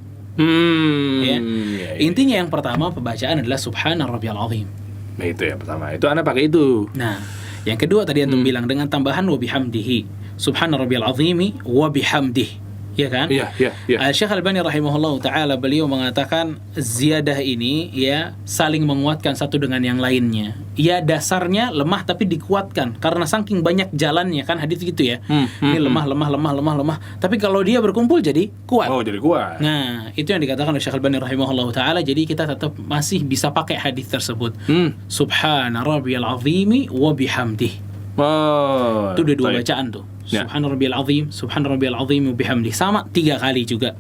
Ya. Intinya yang pertama pembacaan adalah Subhana rabbiyal azim. Nah itu yang pertama, itu Anda pakai itu. Nah, yang kedua tadi antum bilang dengan tambahan wa bihamdihi. Subhana rabbiyal azimi wa bihamdihi. Ya kan? Iya. Syekh Albani rahimahullah taala beliau mengatakan ziyadah ini ya saling menguatkan satu dengan yang lainnya. Ya dasarnya lemah tapi dikuatkan karena saking banyak jalannya kan, hadis gitu ya. Ini lemah. Tapi kalau dia berkumpul jadi kuat. Oh, jadi kuat. Nah, itu yang dikatakan oleh Syekh Albani rahimahullah taala. Jadi kita tetap masih bisa pakai hadis tersebut. Subhana rabbiyal azimi wa bihamdihi. Oh, Itu udah 2 bacaan tuh. Ya. Subhana rabbiyal azim wa bihamdihi, sama 3 kali juga.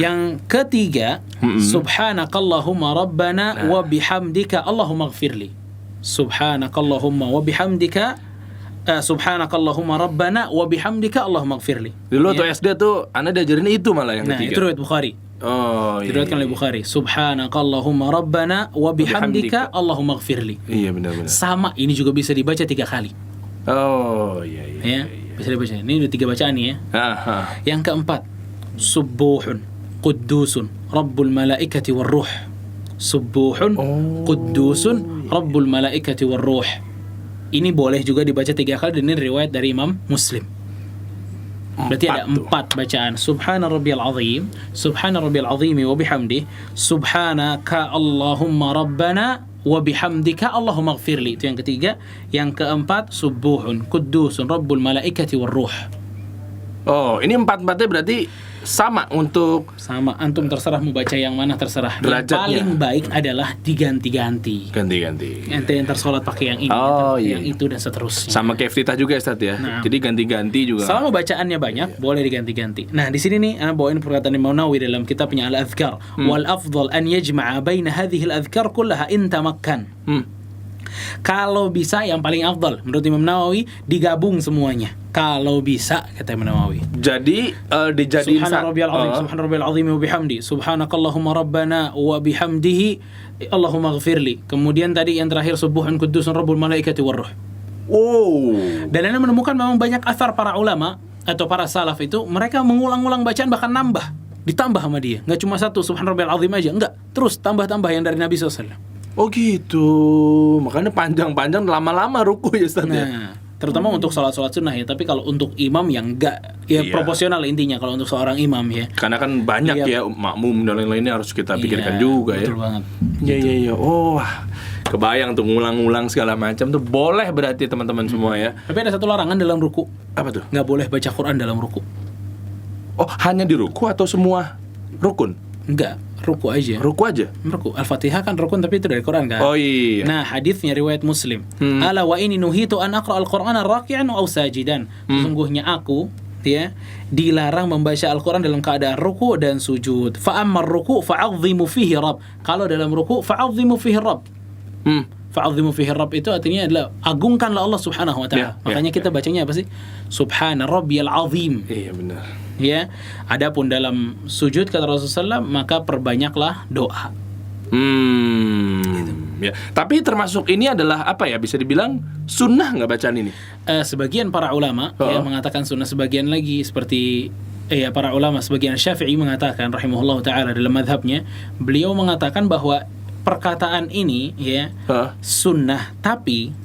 Yang ketiga, subhanakallahumma rabbana wa bihamdika Allahumma ighfirli. Subhanakallahumma wa bihamdika subhanakallahumma rabbana wa bihamdika Allahumma ighfirli. Dulu tuh SD tuh Anda diajarin itu malah yang Nah, itu ketiga. riwayat Bukhari. Oh, iya. Diriwayatkan oleh Bukhari. Subhanakallahumma rabbana wa bihamdika Allahumma ighfirli. Iya, benar-benar. Sama, ini juga bisa dibaca 3 kali. Oh, iya. Ya, bisa dibaca. Ini udah 3 bacaan nih ya. Yang keempat, subuhun quddusun rabbul malaikati warruh. Subuhun quddusun rabbul malaikati warruh. Ini boleh juga dibaca 3 kali, dan ini riwayat dari Imam Muslim. Berarti ada 4 bacaan. Subhana rabbiyal azim, Subhana rabbiyal azimi wa bihamdi, Subhanaka Allahumma rabbana wa bihamdika Allahumma ighfirli. Itu yang ketiga. Yang keempat, subuhun quddusun rabbul malaikati warruh. Oh, ini 4-4-nya berarti sama untuk Sama, antum terserah mau baca yang mana, terserah. Yang derajatnya. paling baik adalah diganti-ganti. ganti-ganti. Ente yang tersolat pakai yang ini, yang itu dan seterusnya. Sama kayak iftitah juga Ustaz ya. Nah. Jadi ganti-ganti juga. Selama bacaannya banyak, boleh diganti-ganti. Nah, di sini nih ana bawain perkataan Imam Nawawi dalam kitabnya Al-Adhkar. Wal afdal an yajma'a baina hadhihi al-adhkar kullaha in tamakkan. Kalau bisa, yang paling afdal menurut Imam Nawawi, digabung semuanya. Kalau bisa, kata Imam Nawawi. Jadi dijadiin Subhana rabbiyal azim, subhana rabbiyal azim wa bihamdi, subhanakallahumma rabbana wa bihamdihi Allahumma ighfirli. Kemudian tadi yang terakhir, subuhun quddusun rabbul malaikati warruh. Dan Anda menemukan memang banyak athar para ulama atau para salaf itu, mereka mengulang-ulang bacaan, bahkan nambah, ditambah sama dia. Nggak cuma satu subhana rabbiyal azim aja, enggak. Terus tambah-tambah yang dari Nabi SAW. Oh gitu. Makanya panjang-panjang lama-lama ruku ya Ustaz ya. Nah, terutama untuk sholat-sholat sunnah ya. Tapi kalau untuk imam yang enggak, ya Iya. proporsional intinya kalau untuk seorang imam ya. Karena kan banyak ya makmum dan lain-lainnya harus kita pikirkan juga ya. Betul banget. Iya. Oh, kebayang tuh ngulang-ngulang segala macam tuh boleh berarti teman-teman semua ya. Tapi ada satu larangan dalam ruku. Apa tuh? Nggak boleh baca Quran dalam ruku. Oh, hanya di ruku atau semua rukun? Enggak, ruku aja. Ruku aja. Ruku. Al-Fatihah kan rukun, tapi itu dari Quran kan. Oh iya. Nah, hadisnya riwayat Muslim. Ala wa ini nuhitu an aqra al-Qur'ana raki'an aw sajidan. Sesungguhnya aku ya dilarang membaca Al-Qur'an dalam keadaan ruku dan sujud. Fa amma ruku fa'azzimu fihi rabb. Kalau dalam ruku fa'azzimu fihi rabb. Fa'azzimu fihi rabb itu artinya adalah agungkanlah Allah Subhanahu wa taala. Makanya kita bacanya apa sih? Subhana rabbiyal azim. Iya benar. Ya. Adapun dalam sujud kata Rasulullah, maka perbanyaklah doa. Ya. Tapi termasuk ini adalah apa ya? Bisa dibilang sunnah nggak bacaan ini? Sebagian para ulama ya mengatakan sunnah, sebagian lagi seperti para ulama sebagian Syafi'i mengatakan rahimahullah taala dalam mazhabnya, beliau mengatakan bahwa perkataan ini ya sunnah, tapi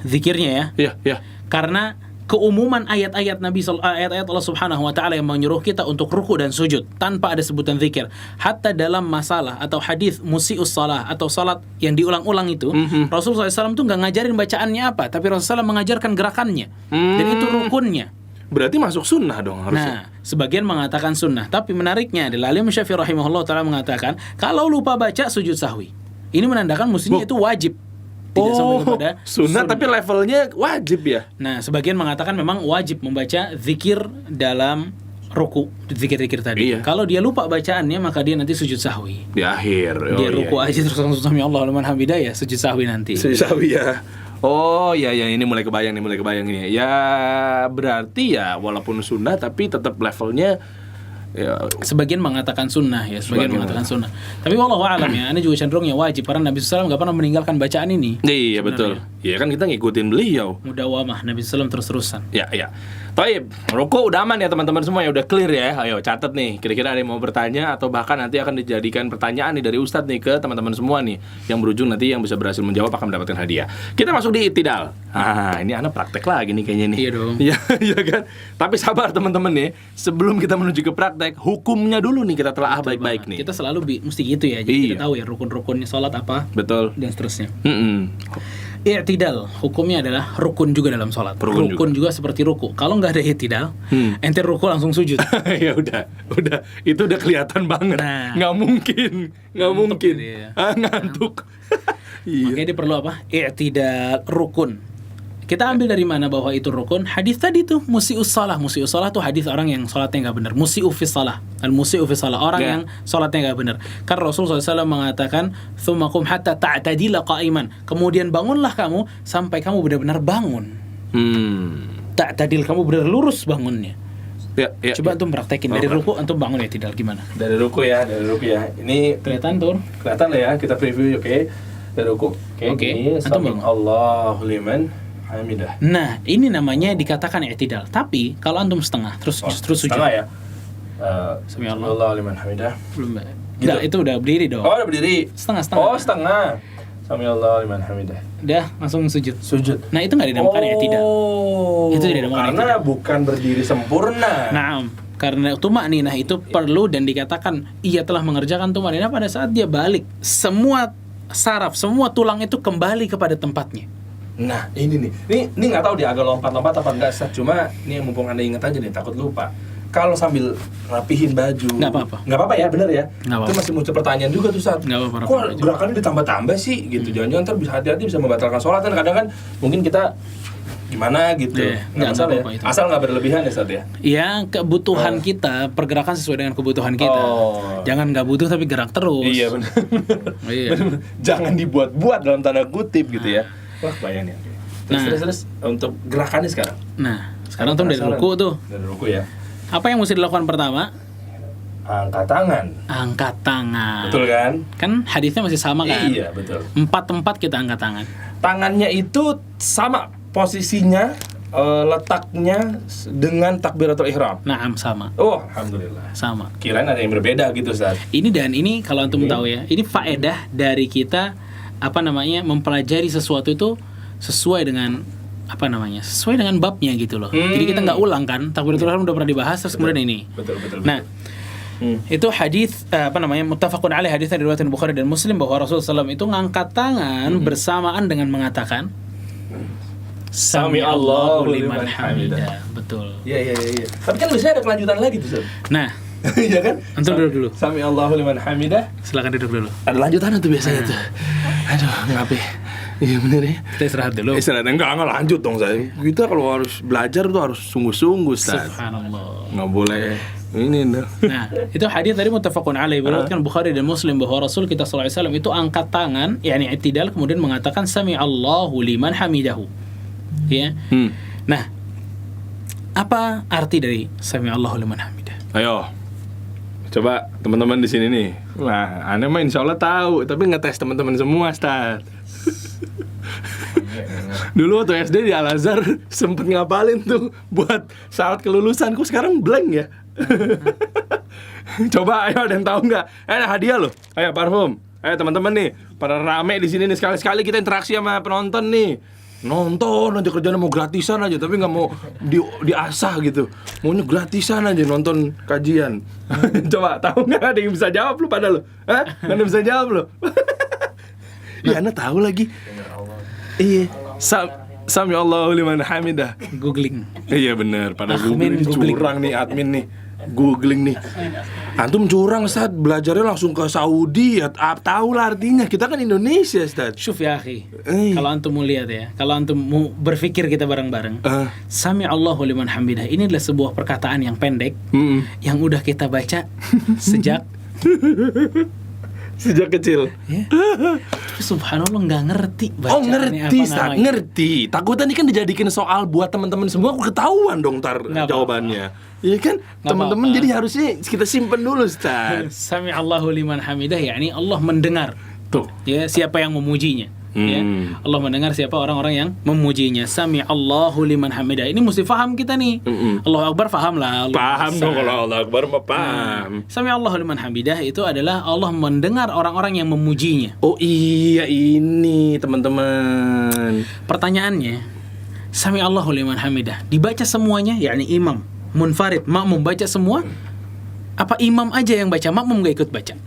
zikirnya ya. Iya. Karena keumuman ayat-ayat ayat-ayat Allah Subhanahu wa taala yang menyuruh kita untuk ruku dan sujud tanpa ada sebutan zikir. Hatta dalam masalah atau hadis musiius shalah atau salat yang diulang-ulang itu, Rasulullah SAW tuh nggak ngajarin bacaannya apa, tapi Rasulullah SAW mengajarkan gerakannya. Dan itu rukunnya. Berarti masuk sunnah dong harusnya. Nah, sebagian mengatakan sunnah, tapi menariknya adalah Imam Syafi'i rahimahullah taala mengatakan kalau lupa baca sujud sahwi. Ini menandakan mestinya itu wajib. tidak sampai kepada sunnah tapi levelnya wajib ya. Nah, sebagian mengatakan memang wajib membaca zikir dalam ruku, zikir-zikir tadi. Iya. Kalau dia lupa bacaannya maka dia nanti sujud sahwi. Di akhir. Dia ruku aja terus langsung sami Allahu liman hamidah ya sujud sahwi nanti. Sujud sahwi ya. Oh ya ini mulai kebayang nih. Ya berarti ya walaupun sunnah tapi tetap levelnya ya. Sebagian mengatakan sunnah ya, sebagian mengatakan sunnah. Tapi wallahu a'lam ya, ini juga cenderungnya wajib karena Nabi SAW nggak pernah meninggalkan bacaan ini. Iya betul. Iya kan kita ngikutin beliau. Mudawamah Nabi SAW terus-terusan. Ya. Taib, ruku udah aman ya teman-teman semua ya, udah clear ya. Ayo catat nih, kira-kira ada yang mau bertanya atau bahkan nanti akan dijadikan pertanyaan nih dari Ustadz nih ke teman-teman semua nih yang berujung nanti yang bisa berhasil menjawab akan mendapatkan hadiah. Kita masuk di i'tidal. Ini anak praktek lagi nih kayaknya nih. Iya dong. Iya kan. Tapi sabar teman-teman nih, sebelum kita menuju ke praktek, hukumnya dulu nih kita telah baik-baik nih. Kita selalu mesti gitu ya, jadi kita tahu ya rukun-rukunnya sholat apa. Betul. Dan seterusnya. I'tidal hukumnya adalah rukun juga dalam sholat. Rukun juga seperti ruku. Kalau nggak ada i'tidal, ente ruku langsung sujud. Ya udah, itu udah kelihatan banget. Nah. Nggak mungkin. Dia. Ngantuk. Makanya dia perlu apa? I'tidal, rukun. Kita ambil dari mana bahwa itu rukun? Hadis tadi tuh musi'us shalah. Musi'us shalah tuh hadis orang yang sholatnya nggak benar. Musi'u fis shalah. Al-musi'u fis shalah, orang yang sholatnya nggak benar. Kan Rasul SAW mengatakan, "Tsumma qum hatta ta'tadila qa'iman." Kemudian bangunlah kamu sampai kamu benar-benar bangun. Ta'tadil, kamu benar lurus bangunnya. Ya. Coba antum praktekin dari ruku antum bangun ya tidak gimana? Dari ruku ya. Ini Kelihatan tuh. kelihatan lah ya, kita preview oke. Dari ruku. Oke. Ini Antum bangun. Allahu liman hamidah. Nah, ini namanya dikatakan i'tidal. Tapi kalau antum setengah terus sujud. Setengah ya. Sami Allah. Allahu liman hamidah. Belum. Enggak, itu udah berdiri dong. Oh, udah berdiri. Setengah. Oh, setengah. Sami Allahu liman hamidah. Udah langsung sujud. Sujud. Nah, itu enggak dinamakan i'tidal. Itu tidak dinamakan karena i'tidal. bukan berdiri sempurna. Naam. Karena tumakninah itu perlu dan dikatakan ia telah mengerjakan tumakninah pada saat dia balik. Semua saraf, semua tulang itu kembali kepada tempatnya. Nah, ini nggak tahu dia agak lompat-lompat apa enggak, Ustaz. Cuma ini mumpung Anda ingat aja nih, takut lupa. Kalau sambil rapihin baju, Nggak apa-apa. Nggak apa-apa ya, bener ya. Nggak apa-apa. Itu masih muncul pertanyaan juga tuh, Ustaz. Nggak apa-apa, Kok rapihin baju. gerakannya ditambah-tambah sih gitu. Jangan-jangan ntar bisa hati-hati bisa membatalkan sholat kan, kadang kan mungkin kita gimana gitu. Iya, Nggak masalah ya. apa-apa itu. Asal nggak berlebihan ya, Ustaz ya. Ya, kebutuhan kita, pergerakan sesuai dengan kebutuhan kita. Jangan nggak butuh tapi gerak terus. Iya benar. Iya. Jangan dibuat-buat dalam tanda kutip gitu ya. Wah, bayangin ya. Terus untuk gerakannya sekarang. Nah, sekarang tuh dari ruku tuh. Dari ruku ya. Apa yang mesti dilakukan pertama? Angkat tangan. Angkat tangan. Betul kan? Kan hadisnya masih sama kan? Iya, betul. 4 kita angkat tangan. Tangannya itu sama posisinya, letaknya dengan takbiratul ihram. Naam, sama. Oh, alhamdulillah. Sama. Kirain ada yang berbeda gitu, Ustaz. Ini kalau antum tahu ya, ini faedah dari kita mempelajari sesuatu itu sesuai dengan sesuai dengan babnya gitu loh. Jadi kita nggak ulang kan, takbiratul ihram udah pernah dibahas terus kemudian ini. Betul. Nah, itu hadis muttafaqun alaih, hadis dari riwayat Bukhari dan Muslim bahwa Rasulullah SAW itu ngangkat tangan bersamaan dengan mengatakan Sami Allahu liman hamidah. Betul. Iya. Tapi kan biasanya ada kelanjutan lagi tuh, Ustaz. Nah, Iya kan? antum duduk dulu. Sami Allahu liman hamidah. Silakan duduk dulu. Ada lanjutannya tuh biasanya tuh. Aduh, ngapain? Iya bener ya. Kita istirahat dulu. Istirahat enggak lanjut dong saya. Kita kalau harus belajar tuh harus sungguh-sungguh, Ustaz. Subhanallah. Nggak boleh ini dah. Nah, itu hadis tadi muttafaqun alaih, beriwayatkan Bukhari dan Muslim bahwa Rasul kita sallallahu alaihi wasallam itu angkat tangan, yakni i'tidal, kemudian mengatakan sami Allahu liman hamidahu. Ya. Nah, apa arti dari sami Allahu liman hamidah? Ayo. Coba teman-teman di sini nih. Wah, aneh mah insyaallah tahu, tapi ngetes teman-teman semua, Ustaz. Dulu waktu SD di Al-Azhar sempet ngapalin tuh buat syarat kelulusan. Kok sekarang blank ya? Coba ayo, ada yang tahu nggak? Hadiah loh. Ayo parfum. Ayo teman-teman nih, pada rame di sini nih, sekali-sekali kita interaksi sama penonton nih. Nonton aja, kerjanya mau gratisan aja, tapi nggak mau diasah gitu. Maunya gratisan aja nonton kajian. Coba tahu nggak, ada yang bisa jawab lu pada lu? Hah? Nggak ada yang bisa jawab lu? Iya, Anda tahu lagi. Iya. Sami Allahu liman hamidah. Googling. Iya benar, pada Admin googling googling. curang nih admin nih. googling nih. Antum curang Ustaz, belajarnya langsung ke Saudi ya. Tahu lah artinya. Kita kan Indonesia Ustaz. Syuf ya akhi, Eh. kalau antum mau lihat ya, kalau antum mau berpikir kita bareng-bareng, Sami Allahu liman hamidah ini adalah sebuah perkataan yang pendek yang udah kita baca sejak kecil. ya. Tapi subhanallah nggak ngerti Oh bacaannya ngerti apa Ustaz, namanya. ngerti. Takutnya ini kan dijadikin soal buat teman-teman semua, aku ketahuan dong ntar Nggak jawabannya. Iya kan? Teman-teman apa-apa. jadi harusnya kita simpen dulu Ustaz. Sami Allahu liman hamidah yakni Allah mendengar Tuh. ya siapa yang memujinya. Ya. Allah mendengar siapa orang-orang yang memujinya. Sami Allahu liman hamidah. Ini mesti faham kita nih. Allahu Akbar faham lah. Paham dong kalau Allah Akbar mah paham. Sami Allahu liman hamidah itu adalah Allah mendengar orang-orang yang memujinya. Oh iya ini teman-teman. Pertanyaannya, Sami Allahu liman hamidah dibaca semuanya yakni imam, munfarid, makmum baca semua? Apa imam aja yang baca, makmum gak ikut baca?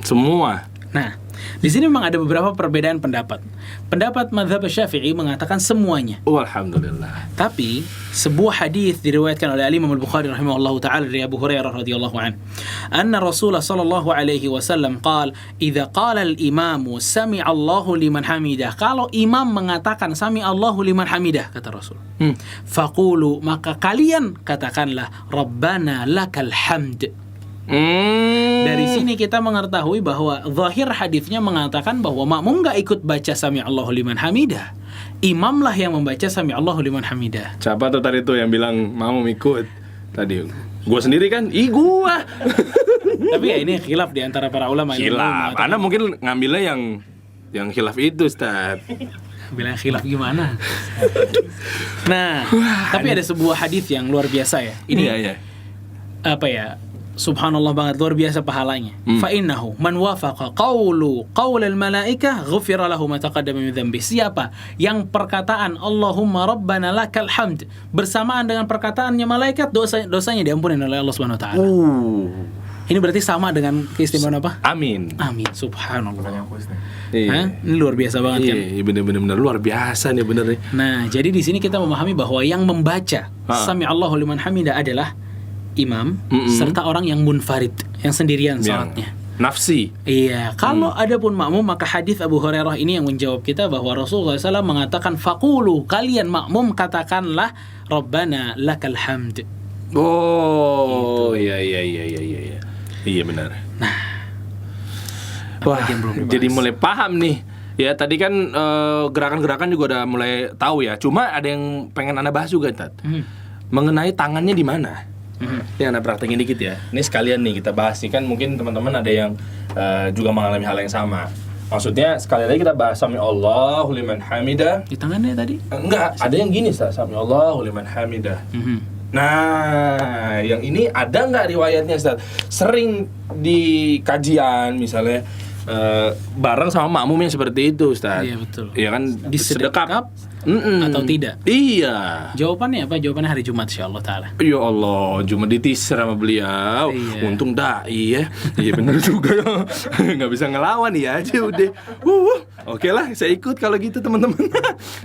Semua. Nah, di sini memang ada beberapa perbedaan pendapat. Pendapat mazhab Syafi'i mengatakan semuanya. Oh, alhamdulillah. Tapi sebuah hadis diriwayatkan oleh Imam Al-Bukhari rahimahullahu taala dari Abu Hurairah radhiyallahu an. Anna Rasulullah sallallahu alaihi wasallam qala, "Idza qala al-imamu sami Allahu liman hamidah." Kalau imam mengatakan sami Allahu liman hamidah kata Rasul. Faqulu, maka kalian katakanlah Rabbana lakal hamd. Dari sini kita mengetahui bahwa zahir hadisnya mengatakan bahwa makmum gak ikut baca Sami Allahu liman hamidah. Imamlah yang membaca Sami Allahu liman hamidah. Siapa tuh tadi tuh yang bilang mau ikut? Tadi gua sendiri kan? Gua. Tapi ya ini khilaf di antara para ulama. Khilaf. Anda mungkin ngambilnya yang khilaf itu, Ustaz. Bilang khilaf gimana? Nah, tapi ada sebuah hadis yang luar biasa ya. Ini iya. apa ya? Subhanallah banget, luar biasa pahalanya. Fa innahu man wafaqa qaulal malaikah ghufira lahu ma taqaddama min dhanbi. Siapa yang perkataan Allahumma rabbana lakal hamd bersamaan dengan perkataannya malaikat, dosanya diampuni oleh Allah Subhanahu wa taala. Ini berarti sama dengan keistimewaan apa? Amin. Amin. Subhanallah. Iya. Hah? Ini luar biasa banget kan? Iya, bener-bener luar biasa nih bener nih. Nah, jadi di sini kita memahami bahwa yang membaca Sami Allahu liman hamidah adalah imam serta orang yang munfarid, yang sendirian salatnya. Nafsi. Iya, kalau ada pun makmum maka hadis Abu Hurairah ini yang menjawab kita bahwa Rasulullah SAW mengatakan faqulu, kalian makmum katakanlah Rabbana lakal hamd. Oh, iya. Iya benar. Nah, wah, yang belum dibahas? jadi mulai paham nih. Ya tadi kan gerakan-gerakan juga udah mulai tahu ya. Cuma ada yang pengen Anda bahas juga, Tat. Mengenai tangannya di mana? Ini Anda praktekin dikit ya. Ini sekalian nih kita bahas nih, kan mungkin teman-teman ada yang juga mengalami hal yang sama. Maksudnya sekali lagi kita bahas Sami Allahu liman hamidah. Di tangannya tadi? Enggak, ada yang gini Ustaz, Sami Allahu liman hamidah. Nah, yang ini ada nggak riwayatnya Ustaz? Sering di kajian misalnya bareng sama makmum yang seperti itu Ustaz. Iya betul. Iya kan, Disedekap atau tidak? Iya. Jawabannya apa? Jawabannya hari Jumat insyaallah taala. Ya Allah, cuma diteaser sama beliau. Iya. Untung dai ya. Iya benar juga ya. Nggak bisa ngelawan ya aja udah. Oke lah, saya ikut kalau gitu teman-teman.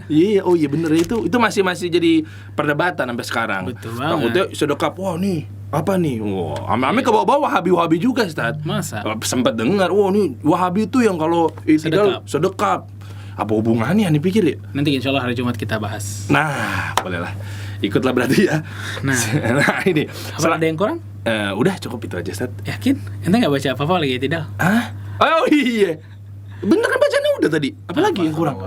Iya, oh iya bener itu masih jadi perdebatan sampai sekarang. Betul banget. Takutnya sedekap, wah nih apa nih? Wah, ame-ame ke bawah-bawah Wahabi juga, Ustaz. Masa? Sempat dengar, wah nih Wahabi itu yang kalau sedekap. Apa hubungannya nih pikir ya? Nanti insya Allah hari Jumat kita bahas. Nah, bolehlah. Ikutlah berarti ya. Nah. Nah ini. Apa ada yang kurang? Udah cukup itu aja, Ustaz. Yakin? Ente nggak baca apa-apa lagi tidak? Hah? Oh iya. Beneran bacanya udah tadi. Apalagi yang kurang?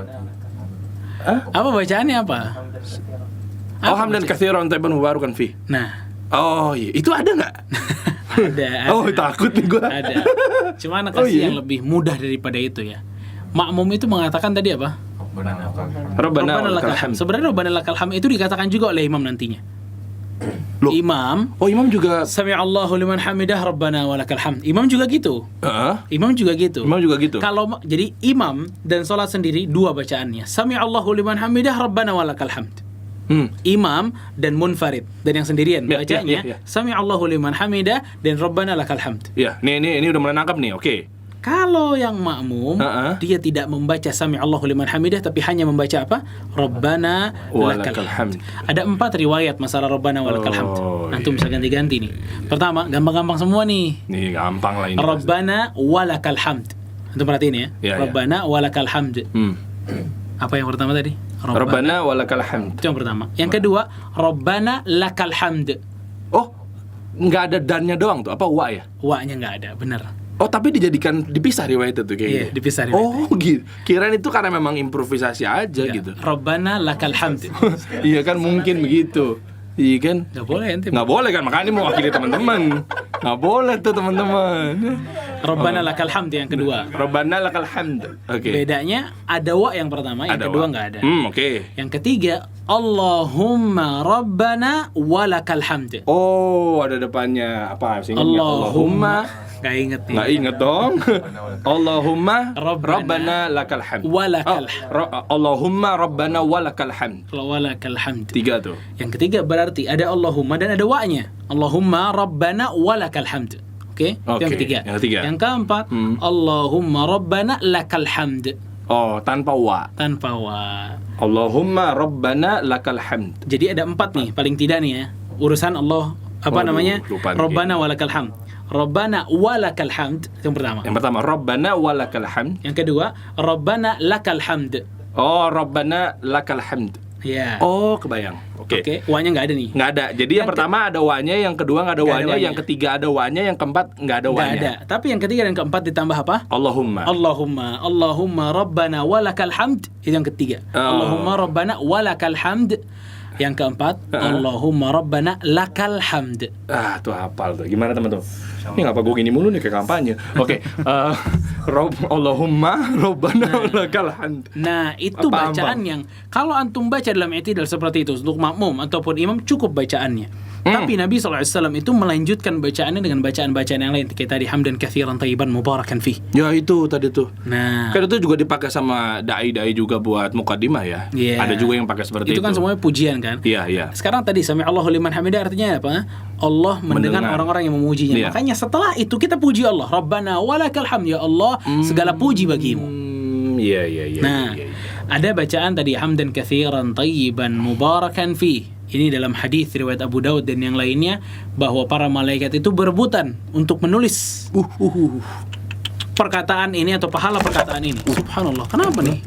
Apa bacaannya apa? Alhamdulillah katsiran tayyiban mubarakan fi. Nah, Oh iya, itu ada nggak? ada. Oh takut nih gua. Ada. Cuma anak kasih yang lebih mudah daripada itu ya. Makmum itu mengatakan tadi apa? Rabbana lakal lakal hamd. Sebenarnya Rabbana lakal hamd itu dikatakan juga oleh imam nantinya. Loh. Imam Oh imam juga. Sami Allahu liman hamidah Rabbana walakal hamd. Imam juga gitu. Imam juga gitu. Imam juga gitu. Kalau jadi imam dan sholat sendiri dua bacaannya. Sami Allahu liman hamidah Rabbana walakal hamd. Imam dan munfarid dan yang sendirian bacanya ya. Sami Allahu liman hamidah dan Rabbana lakal hamd. Iya, ini udah mulai nangkap nih. Oke. Kalau yang makmum dia tidak membaca sami Allahu liman hamidah tapi hanya membaca apa? Rabbana walakal hamd. Ada 4 riwayat masalah Rabbana walakal hamd. Antum bisa ganti-ganti nih. Pertama, gampang-gampang semua nih. Nih gampang lah ini. Rabbana walakal hamd. Antum perhatiin ya. Rabbana walakal hamd. Apa yang pertama tadi? Rabbana walakal hamd. Itu yang pertama. Yang kedua, Rabbana lakal hamd. Oh, nggak ada dannya doang tuh? Apa wa ya? Wa-nya nggak ada, benar. Oh, tapi dipisah riwayat itu kayak gitu? Dipisah riwayat. Oh, gitu. Kirain itu karena memang improvisasi aja gitu. Rabbana lakal hamd. Iya kan, mungkin begitu. Iya kan? Nggak boleh ente. Nggak boleh kan, makanya mau wakili teman-teman. Nggak boleh tuh teman-teman. Rabbana lakal hamd yang kedua. Rabbana lakal hamd. Oke. Bedanya ada wa yang pertama, yang kedua nggak ada. Oke. Yang ketiga, Allahumma Rabbana walakal hamd. Oh, ada depannya apa sih? Allahumma. Nggak inget nih. Nggak inget dong. Allahumma Rabbana lakal hamd. Walakal. Allahumma Rabbana walakal hamd. Walakal hamd. 3 tuh. Yang ketiga berarti ada Allahumma dan ada wa-nya. Allahumma Rabbana walakal hamd. Oke? Itu yang ketiga. Yang keempat, Allahumma Rabbana lakal hamd. Oh, tanpa wa. Tanpa wa. Allahumma Rabbana lakal hamd. Jadi ada 4 nih, paling tidak nih ya. Urusan Allah namanya? Rabbana walakal hamd. Rabbana walakal hamd. Itu yang pertama. Yang pertama, Rabbana walakal hamd. Yang kedua, Rabbana lakal hamd. Oh, Rabbana lakal hamd. Ya. Oh, kebayang. Oke. Wa-nya nggak ada nih. Nggak ada. Jadi yang pertama ada wa-nya, yang kedua nggak ada wa-nya, yang ketiga ada wa-nya, yang keempat nggak ada wa-nya. Nggak ada. Tapi yang ketiga dan keempat ditambah apa? Allahumma. Allahumma Rabbana walakal hamd. Itu yang ketiga. Allahumma Rabbana walakal hamd. Yang keempat, Allahumma Rabbana lakal hamd. Tuh hafal tuh. Gimana teman-teman? Ini ngapa gue gini mulu nih kayak kampanye? Oke. Allahumma Rabbana lakal hamd. Nah, itu bacaan yang kalau antum baca dalam i'tidal seperti itu untuk makmum ataupun imam cukup bacaannya. Tapi Nabi SAW itu melanjutkan bacaannya dengan bacaan-bacaan yang lain. Kayak tadi hamdan katsiran thayyiban mubarakan fih. Ya itu tadi tuh. Nah, kan itu juga dipakai sama dai-dai juga buat muqaddimah ya. Ada juga yang pakai seperti itu. Itu kan semuanya pujian kan? Iya. Sekarang tadi sami Allahu liman hamidah artinya apa? Allah mendengar orang-orang yang memujinya. Makanya setelah itu kita puji Allah. Rabbana walakal hamd, ya Allah, segala puji bagimu. Iya. Nah, ada bacaan tadi hamdan katsiran thayyiban mubarakan fih. Ini dalam hadis riwayat Abu Daud dan yang lainnya bahwa para malaikat itu berebutan untuk menulis perkataan ini atau pahala perkataan ini. Subhanallah. Kenapa nih?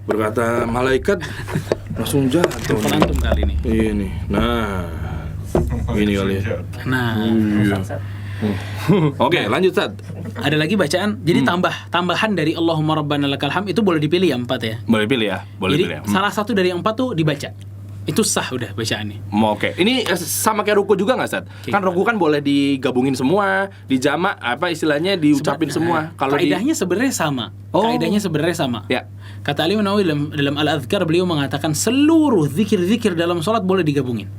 Berkata malaikat langsung jatuh. Antum kali ini. Iya nih. Nah. Ini kali ya. Nah. Oke, lanjut Tad. Ada lagi bacaan. Jadi tambahan dari Allahumma Rabbana lakal hamd itu boleh dipilih ya 4 ya. Boleh pilih ya. Jadi salah satu dari yang 4 tuh dibaca. Itu sah udah bacaannya. Oke. Ini sama kayak ruku juga nggak, Sat? Kan ruku kan boleh digabungin semua, dijamak, apa istilahnya diucapin semua. Kalau kaidahnya sebenarnya sama. Kaidahnya sebenarnya sama. Ya. Kata Imam Nawawi dalam Al-Adhkar beliau mengatakan seluruh zikir-zikir dalam sholat boleh digabungin.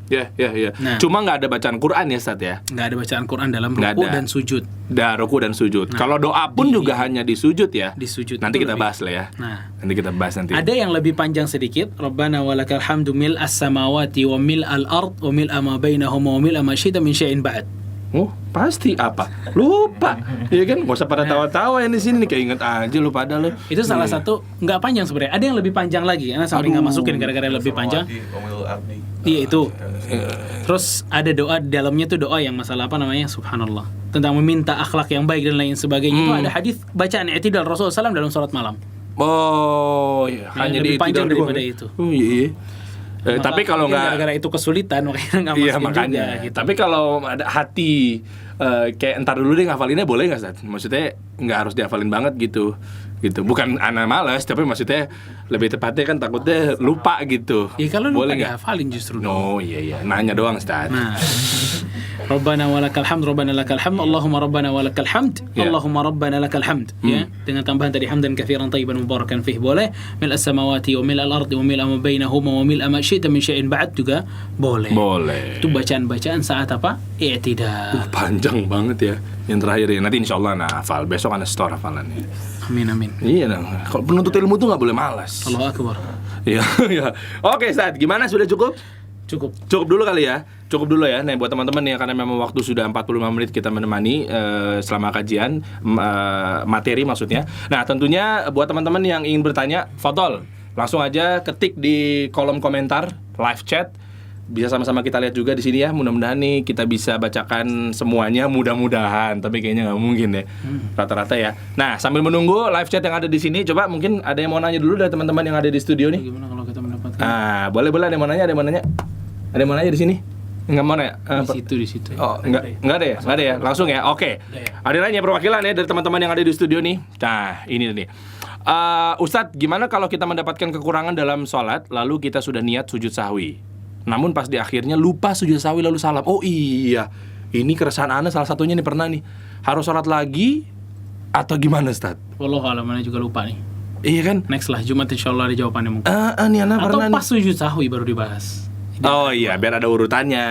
Ya. Nah, cuma nggak ada bacaan Quran ya, Sat ya? Nggak ada bacaan Quran dalam ruku dan sujud. Ruku dan sujud. Kalau doa pun juga hanya di sujud ya. Di sujud. Nanti kita bahas lah ya. Nanti kita bahas nanti. Ada yang lebih panjang sedikit. Rabbana walakal hamdu mil'as samawati wa mil'al ard wa mil'a ma bainahuma wa mil'a ma syi'ta min syai'in ba'd. Oh, pasti apa? Lupa. Iya kan? Gak usah pada tawa-tawa yang di sini nih, kayak inget aja lu pada lu. Itu salah satu nggak panjang sebenarnya. Ada yang lebih panjang lagi karena sampai nggak masukin gara-gara lebih panjang. Iya itu. Terus ada doa di dalamnya tuh doa yang masalah apa namanya? Subhanallah. Tentang meminta akhlak yang baik dan lain sebagainya. Itu ada hadis bacaan i'tidal Rasulullah SAW dalam sholat malam. Oh, iya. Hanya lebih panjang daripada doang. itu. Oh iya. Tapi kalau nggak gara-gara itu kesulitan makanya nggak masukin juga gitu. Tapi kalau ada hati kayak entar dulu deh ngafalinnya boleh nggak, Sat? Maksudnya nggak harus dihafalin banget gitu. Bukan anak malas, tapi maksudnya lebih tepatnya kan takutnya lupa gitu. Ya kalau lupa boleh nggak? dihafalin justru. Oh iya. Nanya doang, Sat. Nah. Rabbana walakal hamd, Rabbana lakal hamd, Allahumma Rabbana walakal hamd, Allahumma Rabbana lakal hamd. Ya, dengan tambahan tadi hamdan katsiran thayyiban mubarakan fih boleh, mil as-samawati wa mil al-ardi wa mil ma bainahuma wa mil ma syi'ta min syai'in ba'd juga boleh. Itu bacaan-bacaan saat apa? I'tidal. Panjang banget ya. Yang terakhir ya. Nanti insyaallah hafal. Besok ada store hafalannya. Amin. Iya dong. Kalau penuntut ilmu tuh nggak boleh malas. Allahu akbar. Iya. Oke, Sat. Gimana, sudah cukup? Cukup dulu kali ya. Cukup dulu ya. Nah, buat teman-teman ya, karena memang waktu sudah 45 menit kita menemani selama kajian materi maksudnya. Nah, tentunya buat teman-teman yang ingin bertanya, fadhol, langsung aja ketik di kolom komentar live chat. Bisa sama-sama kita lihat juga di sini ya. Mudah-mudahan nih kita bisa bacakan semuanya, mudah-mudahan. Tapi kayaknya nggak mungkin ya, rata-rata ya. Nah, sambil menunggu live chat yang ada di sini, coba mungkin ada yang mau nanya dulu dari teman-teman yang ada di studio nih. Gimana kalau kita mendapatkan? Boleh ada yang mau nanya, Ada yang mau nanya di sini? Enggak mau nanya? Di situ. Oh, enggak ada ya? Langsung ya? Oke. Ada nanya perwakilan ya dari teman-teman yang ada di studio nih. Nah, ini nih. Ustadz, gimana kalau kita mendapatkan kekurangan dalam sholat, lalu kita sudah niat sujud sahwi, namun pas di akhirnya lupa sujud sahwi lalu salam? Oh iya, ini keresahan ana salah satunya nih, pernah nih. Harus sholat lagi atau gimana, Ustadz? Wallahu a'lam, ana juga lupa nih. Iya kan? Next lah, Jumat insyaallah ada jawabannya mungkin. Nih ana Atau pernah pas sujud sahwi baru dibahas. Oh iya, biar ada urutannya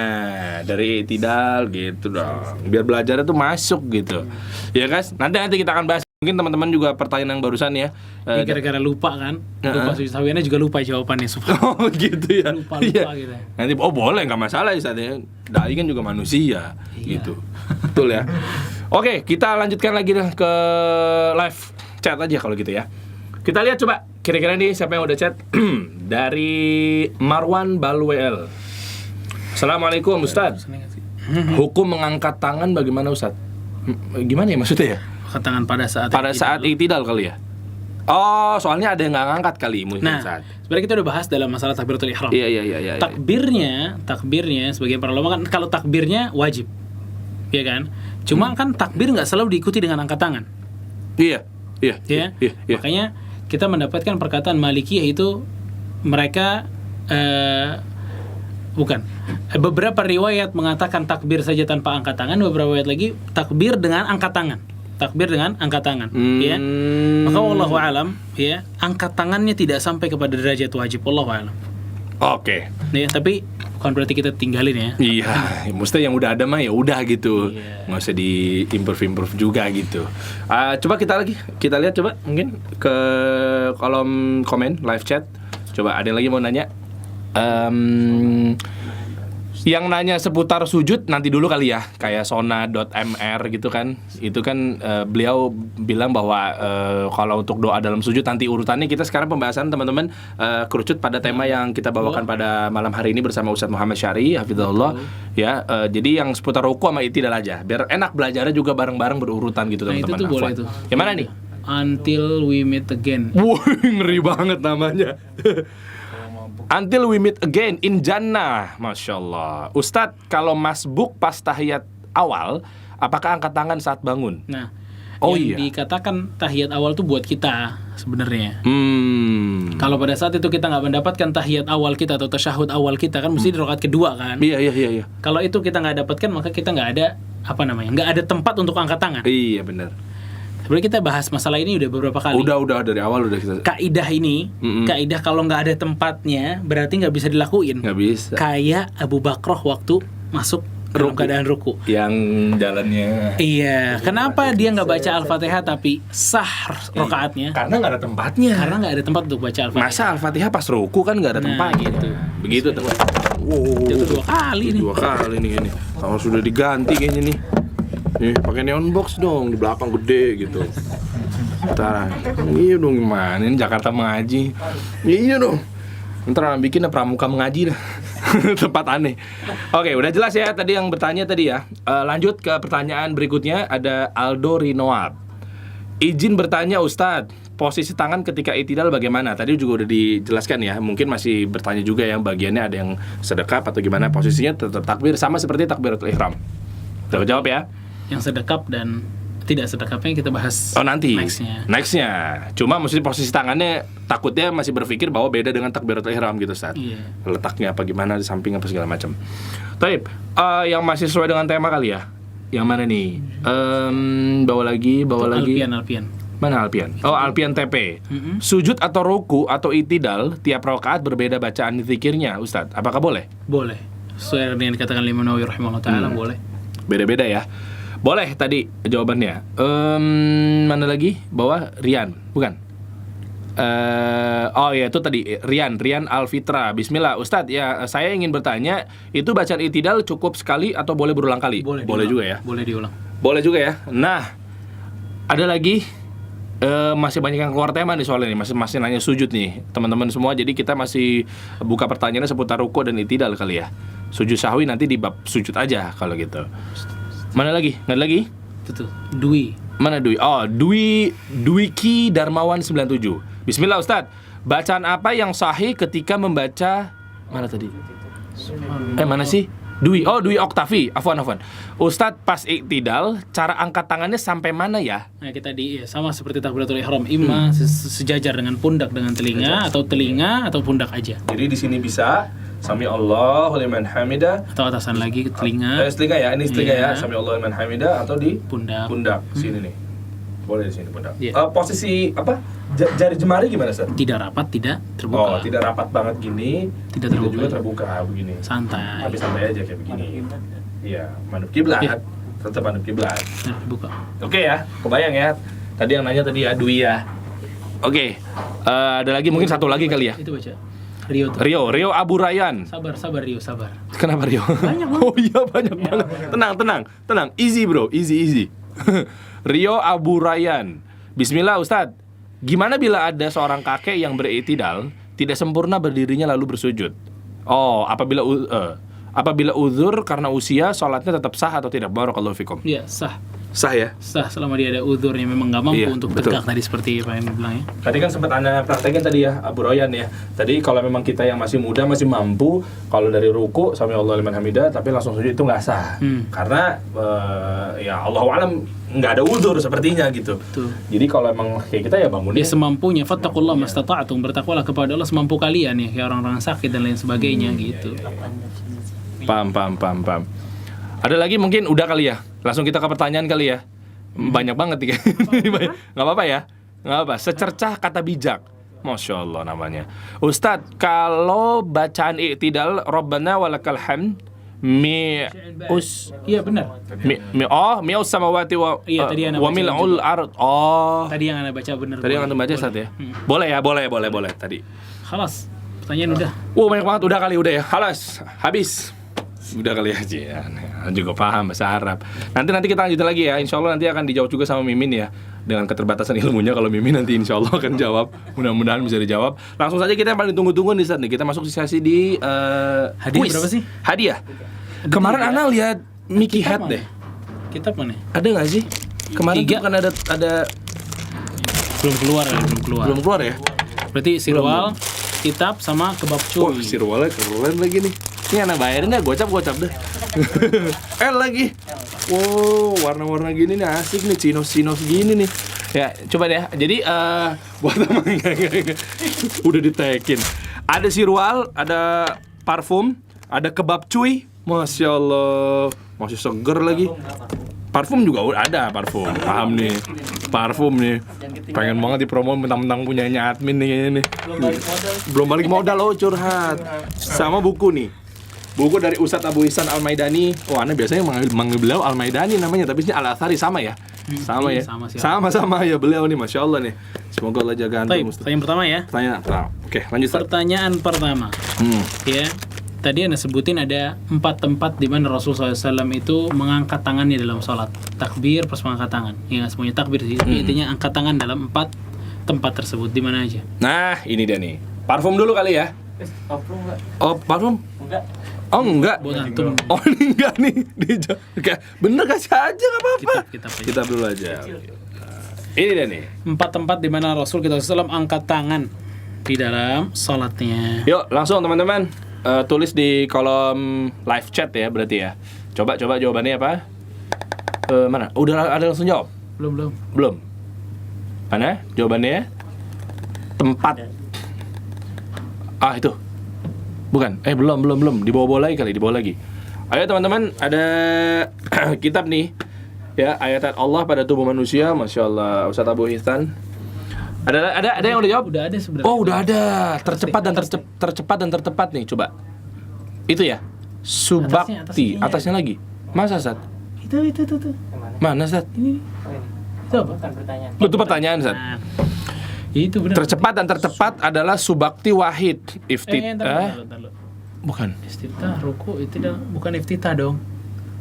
dari tidal gitu dong. Biar belajarnya tuh masuk gitu. Ya guys, nanti kita akan bahas. Mungkin teman-teman juga pertanyaan yang barusan ya. Ini gara-gara lupa kan? Lupa sujud sahwi, ana juga lupa jawabannya. Oh gitu ya. Lupa Iya. gitu. Nanti boleh, nggak masalah ya, Ustaz ya. Dai kan juga manusia gitu. Betul ya. Oke, kita lanjutkan lagi dah ke live chat aja kalau gitu ya. Kita lihat coba kira-kira nih siapa yang udah chat. Dari Marwan Balwel. Assalamualaikum Ustaz. Hukum mengangkat tangan bagaimana Ustaz? Gimana ya maksudnya ya? Angkat tangan pada saat iktidal kali ya? Oh, soalnya ada yang nggak ngangkat kali mungkin Nah, sebenarnya kita udah bahas dalam masalah takbiratul ihram. Iya. Takbirnya sebagian para ulama kan kalau takbirnya wajib. Iya kan? Cuma kan takbir nggak selalu diikuti dengan angkat tangan. Iya. Makanya kita mendapatkan perkataan Malikiyah itu mereka beberapa riwayat mengatakan takbir saja tanpa angkat tangan, beberapa riwayat lagi takbir dengan angkat tangan. Ya. Maka wallahu alam ya, angkat tangannya tidak sampai kepada derajat wajib, wallahu alam. Oke. Ya, tapi bukan berarti kita tinggalin ya. Iya, mesti yang udah ada mah ya udah gitu. Iya. Nggak usah di-improve juga gitu. Coba kita lihat coba mungkin ke kolom komen live chat. Coba ada yang lagi mau nanya. Yang nanya seputar sujud nanti dulu kali ya, kayak sona.mr gitu kan. Itu kan beliau bilang bahwa kalau untuk doa dalam sujud nanti urutannya, kita sekarang pembahasan teman-teman kerucut pada tema yang kita bawakan pada malam hari ini bersama Ustadz Muhammad Syari hafizahullah ya. Jadi yang seputar ruku sama itidal aja, biar enak belajarnya juga bareng-bareng berurutan gitu teman-teman. Itu tuh boleh tuh. Yang mana nih? Until we meet again. Wah, ngeri banget namanya. Until we meet again in Jannah. Masya Allah. Ustadz, kalau masbuk pas tahiyat awal, apakah angkat tangan saat bangun? Nah, yang dikatakan tahiyat awal tuh buat kita sebenarnya. Kalau pada saat itu kita nggak mendapatkan tahiyat awal kita atau tasyahud awal kita, kan mesti di rakaat kedua kan. Iya. Kalau itu kita nggak dapatkan, maka kita nggak ada nggak ada tempat untuk angkat tangan. Iya benar. Sebenarnya kita bahas masalah ini udah beberapa kali. Udah dari awal udah kita. Kaidah ini, kaidah kalau nggak ada tempatnya berarti nggak bisa dilakuin. Nggak bisa. Kayak Abu Bakrah waktu masuk dalam keadaan ruku. Yang jalannya. Iya. Kenapa dia nggak baca Al-Fatihah tapi sah rakaatnya? Karena nggak ada tempatnya. Karena nggak ada tempat untuk baca Al-Fatihah. Masa Al-Fatihah pas ruku kan nggak ada tempat. Gitu. Begitu teman. Itu dua kali nih. Dua kali nih ini. Kalau sudah diganti kayaknya nih. Nih, pakai neon box dong, di belakang gede gitu. Ntar, iya dong gimana, ini Jakarta Mengaji. Iya dong. Ntar bikin pramuka mengaji dah. Tempat aneh. Oke, udah jelas ya tadi yang bertanya tadi ya. Lanjut ke pertanyaan berikutnya, ada Aldo Rinoab. Izin bertanya Ustadz, posisi tangan ketika itidal bagaimana? Tadi juga udah dijelaskan ya. Mungkin masih bertanya juga yang bagiannya ada yang sedekap atau gimana, posisinya tetap takbir sama seperti takbiratul ihram. Udah jawab ya? Yang sedekap dan tidak sedekapnya kita bahas nanti nextnya. Cuma mesti posisi tangannya takutnya masih berpikir bahwa beda dengan takbiratul ihram gitu Ustaz. Iya. Letaknya apa gimana, di samping apa segala macam. Taib, yang masih sesuai dengan tema kali ya. Yang mana nih? Bawa lagi. Alpian. Mana Alpian? Oh, Alpian TP. Sujud atau ruku atau itidal tiap rakaat berbeda bacaan zikirnya Ustaz. Apakah boleh? Boleh. Sesuai dengan yang dikatakan Imam Nawawi rahimahullah taala boleh. Beda-beda ya. Boleh tadi jawabannya. Mana lagi? Bawah Rian, bukan? Oh ya itu tadi Rian Alfitra. Bismillah Ustadz, ya saya ingin bertanya, itu bacaan i'tidal cukup sekali atau boleh berulang kali? Boleh diulang. juga ya. Boleh diulang. Boleh juga ya. Nah, ada lagi masih banyak yang keluar tema nih soal ini, masih nanya sujud nih teman-teman semua. Jadi kita masih buka pertanyaannya seputar ruku dan i'tidal kali ya. Sujud sahwi nanti di bab sujud aja kalau gitu. Mana lagi? Nggak ada lagi? Itu Dwi. Mana Dwi? Oh, Dwiki Darmawan 97. Bismillah Ustadz, bacaan apa yang sahih ketika membaca mana tadi? Mana sih? Dwi Oktavi. Afwan. Ustadz, pas i'tidal, cara angkat tangannya sampai mana ya? Nah, kita sama seperti takbiratul ihram, imma sejajar dengan pundak dengan telinga atau telinga atau pundak aja. Jadi di sini bisa Sami Allahu liman hamidah atau atasan lagi ke telinga. Telinga ya, ini telinga ya. Sami Allahu liman hamidah atau di pundak. Sini nih. Boleh di sini pundak. Yeah. Posisi apa? Jari jemari gimana, Ustaz? Tidak rapat, tidak terbuka. Oh, tidak rapat banget gini. Tidak terbuka. Juga terbuka begini. Santai. Tapi santai aja kayak begini. Iya, madhab kiblat. Yeah. Tetap madhab kiblat. Terbuka. Oke ya, kebayang ya. Tadi yang nanya tadi ya, Dwi ya. Oke. Ada lagi mungkin satu lagi kali ya. Itu baca. Rio tuh. Rio Abu Rayyan. Sabar Rio, sabar. Kenapa Rio? Banyak banget. Oh iya banyak banget. Tenang. Easy bro, easy. Rio Abu Rayyan. Bismillah Ustadz. Gimana bila ada seorang kakek yang beri'tidal tidak sempurna berdirinya lalu bersujud? Oh, apabila uzur karena usia, sholatnya tetap sah atau tidak? Barakallahu fikum. Iya, sah. Sah ya? Sah selama dia ada uzurnya, memang nggak mampu untuk betul. tegak tadi seperti apa yang dibilang ya. Tadi kan sempat Anda praktekin tadi ya, Abu Royan ya. Tadi kalau memang kita yang masih muda, masih mampu, kalau dari ruku, Sami Allah liman hamidah, tapi langsung sujud itu nggak sah. Karena, ya Allahu a'lam, nggak ada uzur sepertinya gitu. Betul. Jadi kalau emang kayak kita ya bangunnya. Dia semampunya, fattaqullaha mastata'tum, bertakwalah kepada Allah semampu kalian ya, kayak orang-orang sakit dan lain sebagainya gitu. Paham. Ada lagi mungkin udah kali ya. Langsung kita ke pertanyaan kali ya. Banyak banget nih. Nggak apa-apa ya. Nggak apa. Secercah kata bijak. Masya Allah namanya. Ustadz, kalau bacaan i'tidal Rabbana walakal hamd Iya benar. Mi'us samawati wa tadi Anda wa baca mil'ul ard. Oh. Tadi yang Anda baca benar. Tadi yang Anda baca Ustadz ya. Boleh ya, boleh tadi. Khalas. Pertanyaan udah. Banyak banget udah ya. Halas, habis. Udah kali aja ya. Juga paham bahasa Arab. Nanti kita lanjut lagi ya. Insya Allah nanti akan dijawab juga sama Mimin ya. Dengan keterbatasan ilmunya, kalau Mimin nanti insya Allah akan jawab. Mudah-mudahan bisa dijawab. Langsung saja kita yang paling tunggu-tunggu nih saat nih. Kita masuk sesi di hadiah quiz. berapa sih? Hadiah. Kemarin Ana lihat Mickey Hat deh. Kitab mana? Ada nggak sih? Kemarin tuh kan ada belum keluar ya. Berarti sirwal, kitab sama kebab cuy. Sirwalnya keren lagi nih. Ini anak bayarin dah, gocap deh. Lagi. Wow, warna-warna gini nih asik nih, chinos gini nih. Ya, coba deh. Jadi buat teman enggak. Udah ditekin. Ada sirwal, ada parfum, ada kebab cuy. Masya Allah, masih seger lagi. Parfum juga udah ada, parfum. Paham nih. Parfum nih. Pengen banget dipromo mentang-mentang punyanya admin nih kayaknya nih. Belum balik modal lo curhat. Sama buku nih. Buku dari Ustadz Abu Ihsan Al-Maidani. Anda biasanya manggil beliau Al-Maidani namanya, tapi ini Al-Athari sama ya? Sama ya? Sama ya beliau nih, Masya Allah nih. Semoga Allah jaga antum. Pertanyaan pertama ya. Oke, lanjut. Pertanyaan pertama. Ya. Tadi Anda sebutin ada 4 tempat di mana Rasulullah SAW itu mengangkat tangannya dalam sholat. Takbir plus mengangkat tangan. Ya nggak semuanya takbir sih. Intinya angkat tangan dalam 4 tempat tersebut. Di mana aja? Nah, ini dia nih. Parfum dulu kali ya. Parfum enggak? Oh, parfum? Enggak. Oh, enggak. Buat antum. Oh, ini enggak nih. Bener kasih aja enggak apa-apa. Kitab dulu aja. Ini dia nih. 4 tempat di mana Rasul kita SAW angkat tangan di dalam sholatnya. Yuk, langsung teman-teman. Tulis di kolom live chat ya berarti ya. Coba jawabannya apa? Mana? Udah ada langsung jawab? Belum. Mana? Jawabannya? Tempat. Itu. Bukan. Belum. Dibawa lagi. Ayo teman-teman, ada kitab nih. Ya, ayat Allah pada tubuh manusia. Masya Allah. Ustadz Abu Ihsan. Ada yang udah jawab? Udah ada sebenarnya. Oh, udah ada. Tercepat dan tertepat nih, coba. Itu ya. Subakti. Atasnya lagi. Masa, Sat? Itu. Mana, Sat? Ini. Itu apa? Bukan pertanyaan. Itu pertanyaan, Sat. Nah, Itu benar. Tercepat dan tertepat adalah subakti wahid. Ntar. Bukan. Iftitah, ruku itu bukan iftitah dong.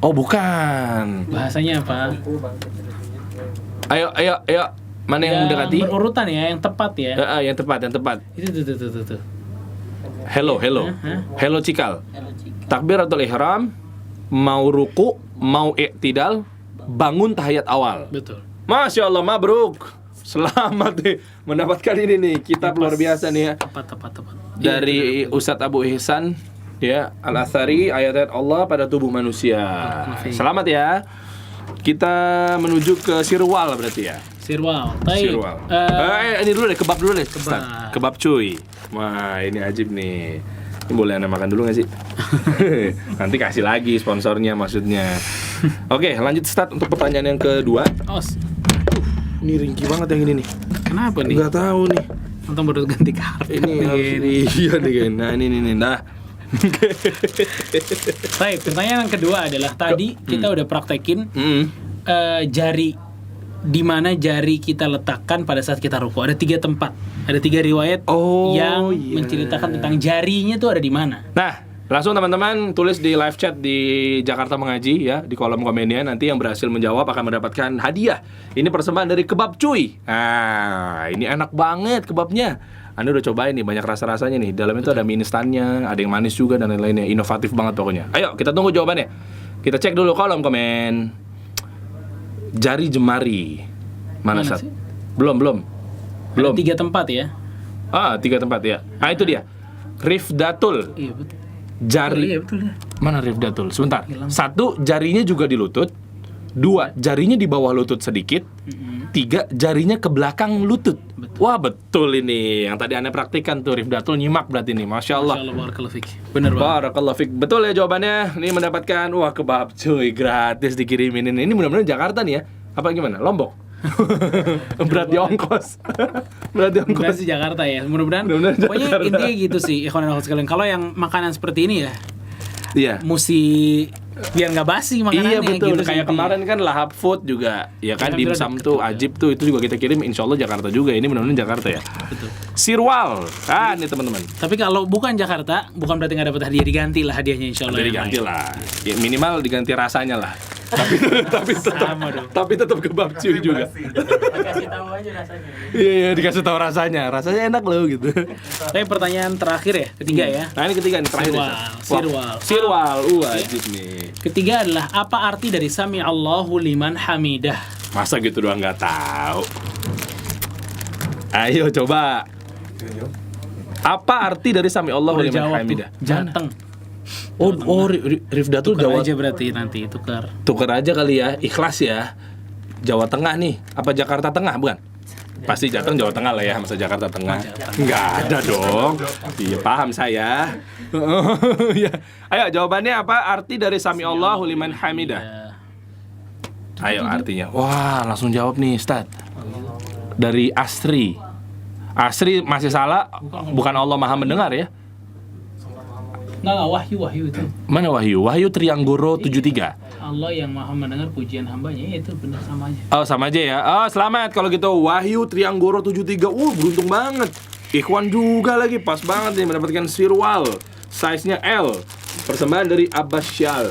Oh, bukan. Bahasanya apa? Ayo. Mana yang mendekati? Berurutan ya, yang tepat ya. Yang tepat. Itu tuh. Hello. Hello Cikal. Takbiratul ihram, mau ruku, mau iktidal, bangun tahiyat awal. Betul. Masya Allah, mabruk. Selamat nih mendapatkan ini nih, kitab luar biasa nih ya. Tepat. Dari Ustadz Abu Ihsan ya, Al-Athari, ayat-ayat Allah pada tubuh manusia. Selamat ya. Kita menuju ke sirwal berarti ya. Sirwal. Sirwal. Ini dulu deh, kebab dulu deh. Kebab. Kebab cuy. Wah, ini ajib nih. Ini boleh Anda makan dulu gak sih? Nanti kasih lagi sponsornya maksudnya. Oke, lanjut Ustadz untuk pertanyaan yang kedua. Ini ringkih banget yang ini nih. Kenapa nih? Enggak tahu nih. Untung baru ganti karpet. Ini harus iya nih. Nah, ini. Nah. Baik, pertanyaan yang kedua adalah tadi kita udah praktekin jari, di mana jari kita letakkan pada saat kita ruku. Ada 3 tempat, ada 3 riwayat yang menceritakan tentang jarinya tuh ada di mana. Nah, langsung teman-teman tulis di live chat di Jakarta Mengaji ya, di kolom komennya. Nanti yang berhasil menjawab akan mendapatkan hadiah. Ini persembahan dari Kebab Cuy. Nah, ini enak banget kebabnya. Anda udah cobain nih, banyak rasa-rasanya nih. Dalamnya itu ada mie instannya, ada yang manis juga dan lain-lainnya. Inovatif banget pokoknya. Ayo, kita tunggu jawabannya. Kita cek dulu kolom komen. Jari jemari. Mana Sat? sih? Belum. Ada 3 tempat ya. 3 tempat ya. Nah, itu dia. Rifdatul. Iya betul. Jari. Iya betul ya. Mana Rifdatul? Sebentar. 1, jarinya juga di lutut. 2, jarinya di bawah lutut sedikit. 3, jarinya ke belakang lutut. Betul. Wah, betul ini. Yang tadi Anda praktikan tuh Rifdatul, nyimak berarti nih. Masya Allah. Barakallahu fik. Bener banget. Barakallahu fik. Betul ya jawabannya. Ini mendapatkan kebab cuy gratis dikirimin ini. Ini mudah-mudahan Jakarta nih ya. Apa gimana? Lombok. Berat di ongkos. Mudah-mudahan sih Jakarta ya. Mudah-mudahan pokoknya Jakarta. intinya gitu sih, ikhwan dan akhwat sekalian. Kalau yang makanan seperti ini ya, Iya. mesti biar nggak basi makanannya. Iya betul, gitu kayak sih. kemarin kan Lahap Food juga, ya kan, Alhamdulillah dimsum deket tuh, juga. Ajib tuh, itu juga kita kirim, insya Allah Jakarta juga. Ini mudah-mudahan Jakarta ya. Betul. Sirwal, nih teman-teman. Tapi kalau bukan Jakarta, bukan berarti nggak dapat hadiah, diganti lah hadiahnya insya Allah. Jadi yang ganti lain. lah, ya, minimal diganti rasanya lah. Sama dong. Tapi tetap kebab cuy juga. Kasih tahu aja rasanya. Iya, dikasih tahu rasanya enak loh gitu. Tapi pertanyaan terakhir ya, ketiga ya. Nah ini ketiga nih terakhir. Sirwal. Ajib nih. Ketiga adalah apa arti dari Sami Allahu liman hamidah? Masa gitu doang nggak tahu? Ayo coba. Apa arti dari Sami Allahu Udah liman jawab tuh, hamidah? janteng. Rifdatul Tukar Jawa. aja berarti nanti tukar. Tukar aja kali ya, ikhlas ya. Jawa Tengah nih, apa Jakarta Tengah bukan? Pasti Jateng Jawa Tengah lah ya, masa Jakarta Tengah? Nggak ada dong. Iya paham saya. Ya. Ayo jawabannya apa? Arti dari Sami Allahu liman hamidah. Ya. Ayo artinya. Wah langsung jawab nih Ustaz. Dari Asri. Asri masih salah. Bukan Allah Maha Mendengar ya. Nggak, wahyu itu. Mana Wahyu? Wahyu Trianggoro 73. Allah yang maha mendengar pujian hambanya, itu benar sama aja. Oh sama aja ya. Oh selamat kalau gitu. Wahyu Trianggoro 73. Beruntung banget. Ikhwan juga lagi, pas banget nih mendapatkan sirwal. Size-nya L. Persembahan dari Abbas Syal.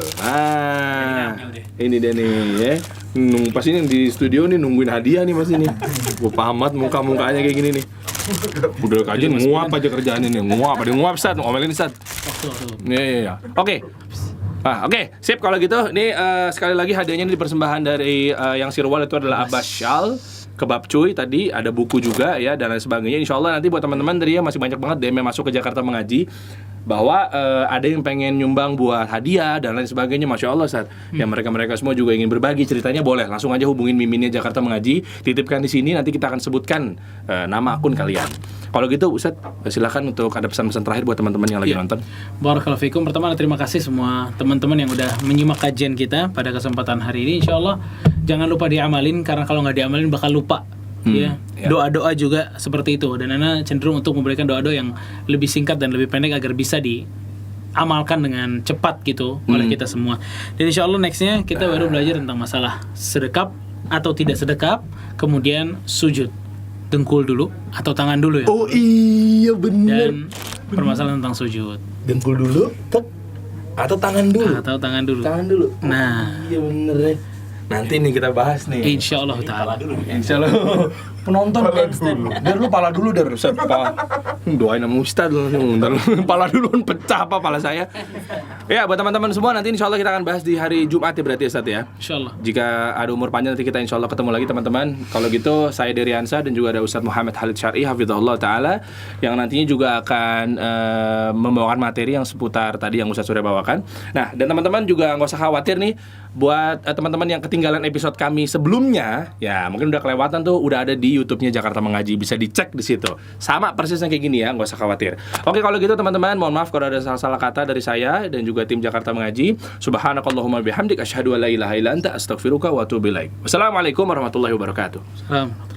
Ini dia nih ya. Pas ini di studio nih nungguin hadiah nih mas ini. Gue paham banget muka-mukanya kayak gini nih. Udah kajian nguap aja kerjaan ini. Nguap, ada nguap Ustaz, ngomelin Ustaz. Iya. Oke. Oke, sip kalau gitu. Ini sekali lagi hadiahnya ini persembahan dari yang sirwal itu adalah Abbas Syal. Kebab cuy tadi, ada buku juga ya dan lain sebagainya. Insya Allah nanti buat teman-teman dari ya masih banyak banget DM yang masuk ke Jakarta Mengaji bahwa ada yang pengen nyumbang buat hadiah dan lain sebagainya. Masya Allah Ustaz. Ya mereka semua juga ingin berbagi ceritanya, boleh langsung aja hubungin miminnya Jakarta Mengaji, titipkan di sini, nanti kita akan sebutkan nama akun kalian. Kalau gitu Ustaz, silakan untuk ada pesan-pesan terakhir buat teman-teman yang lagi nonton. Barakallahu fikum. Pertama terima kasih semua teman-teman yang udah menyimak kajian kita pada kesempatan hari ini. Insya Allah jangan lupa diamalin, karena kalau nggak diamalin bakal lupa. Ya. Doa-doa juga seperti itu, dan Ana cenderung untuk memberikan doa-doa yang lebih singkat dan lebih pendek agar bisa diamalkan dengan cepat gitu oleh kita semua. Dan insya Allah nextnya kita baru belajar tentang masalah sedekap atau tidak sedekap, kemudian sujud. dengkul dulu atau tangan dulu ya. Oh iya bener. Dan permasalahan tentang sujud Dengkul dulu, tek. Atau tangan dulu. atau tangan dulu. Tangan dulu. Nah, Iya bener ya. Nanti nih kita bahas nih. insya Allah taala. Insya Allah penonton biar lu pala dulu dar doain sama Ustad lu bentar lu pala dulu pecah apa pala saya ya. Buat teman-teman semua nanti insya Allah kita akan bahas di hari Jumat ya berarti ya Ustad ya. Insya Allah. Jika ada umur panjang nanti kita insya Allah ketemu lagi teman-teman. Kalau gitu saya Dery Hansa dan juga ada Ustadz Muhammad Khalid Syar'i hafizahullah ta'ala yang nantinya juga akan membawakan materi yang seputar tadi yang Ustadz sudah bawakan. Nah dan teman-teman juga nggak usah khawatir nih buat teman-teman yang ketinggalan episode kami sebelumnya ya mungkin udah kelewatan tuh, udah ada di YouTube-nya Jakarta Mengaji, bisa dicek di situ. Sama persis yang kayak gini ya, nggak usah khawatir. Oke kalau gitu teman-teman, mohon maaf kalau ada salah-salah kata dari saya dan juga tim Jakarta Mengaji. Subhanakallahumma bihamdik asyhadu an la ilaha illa anta astaghfiruka wa atubu ilaik. Wassalamualaikum warahmatullahi wabarakatuh. Salam.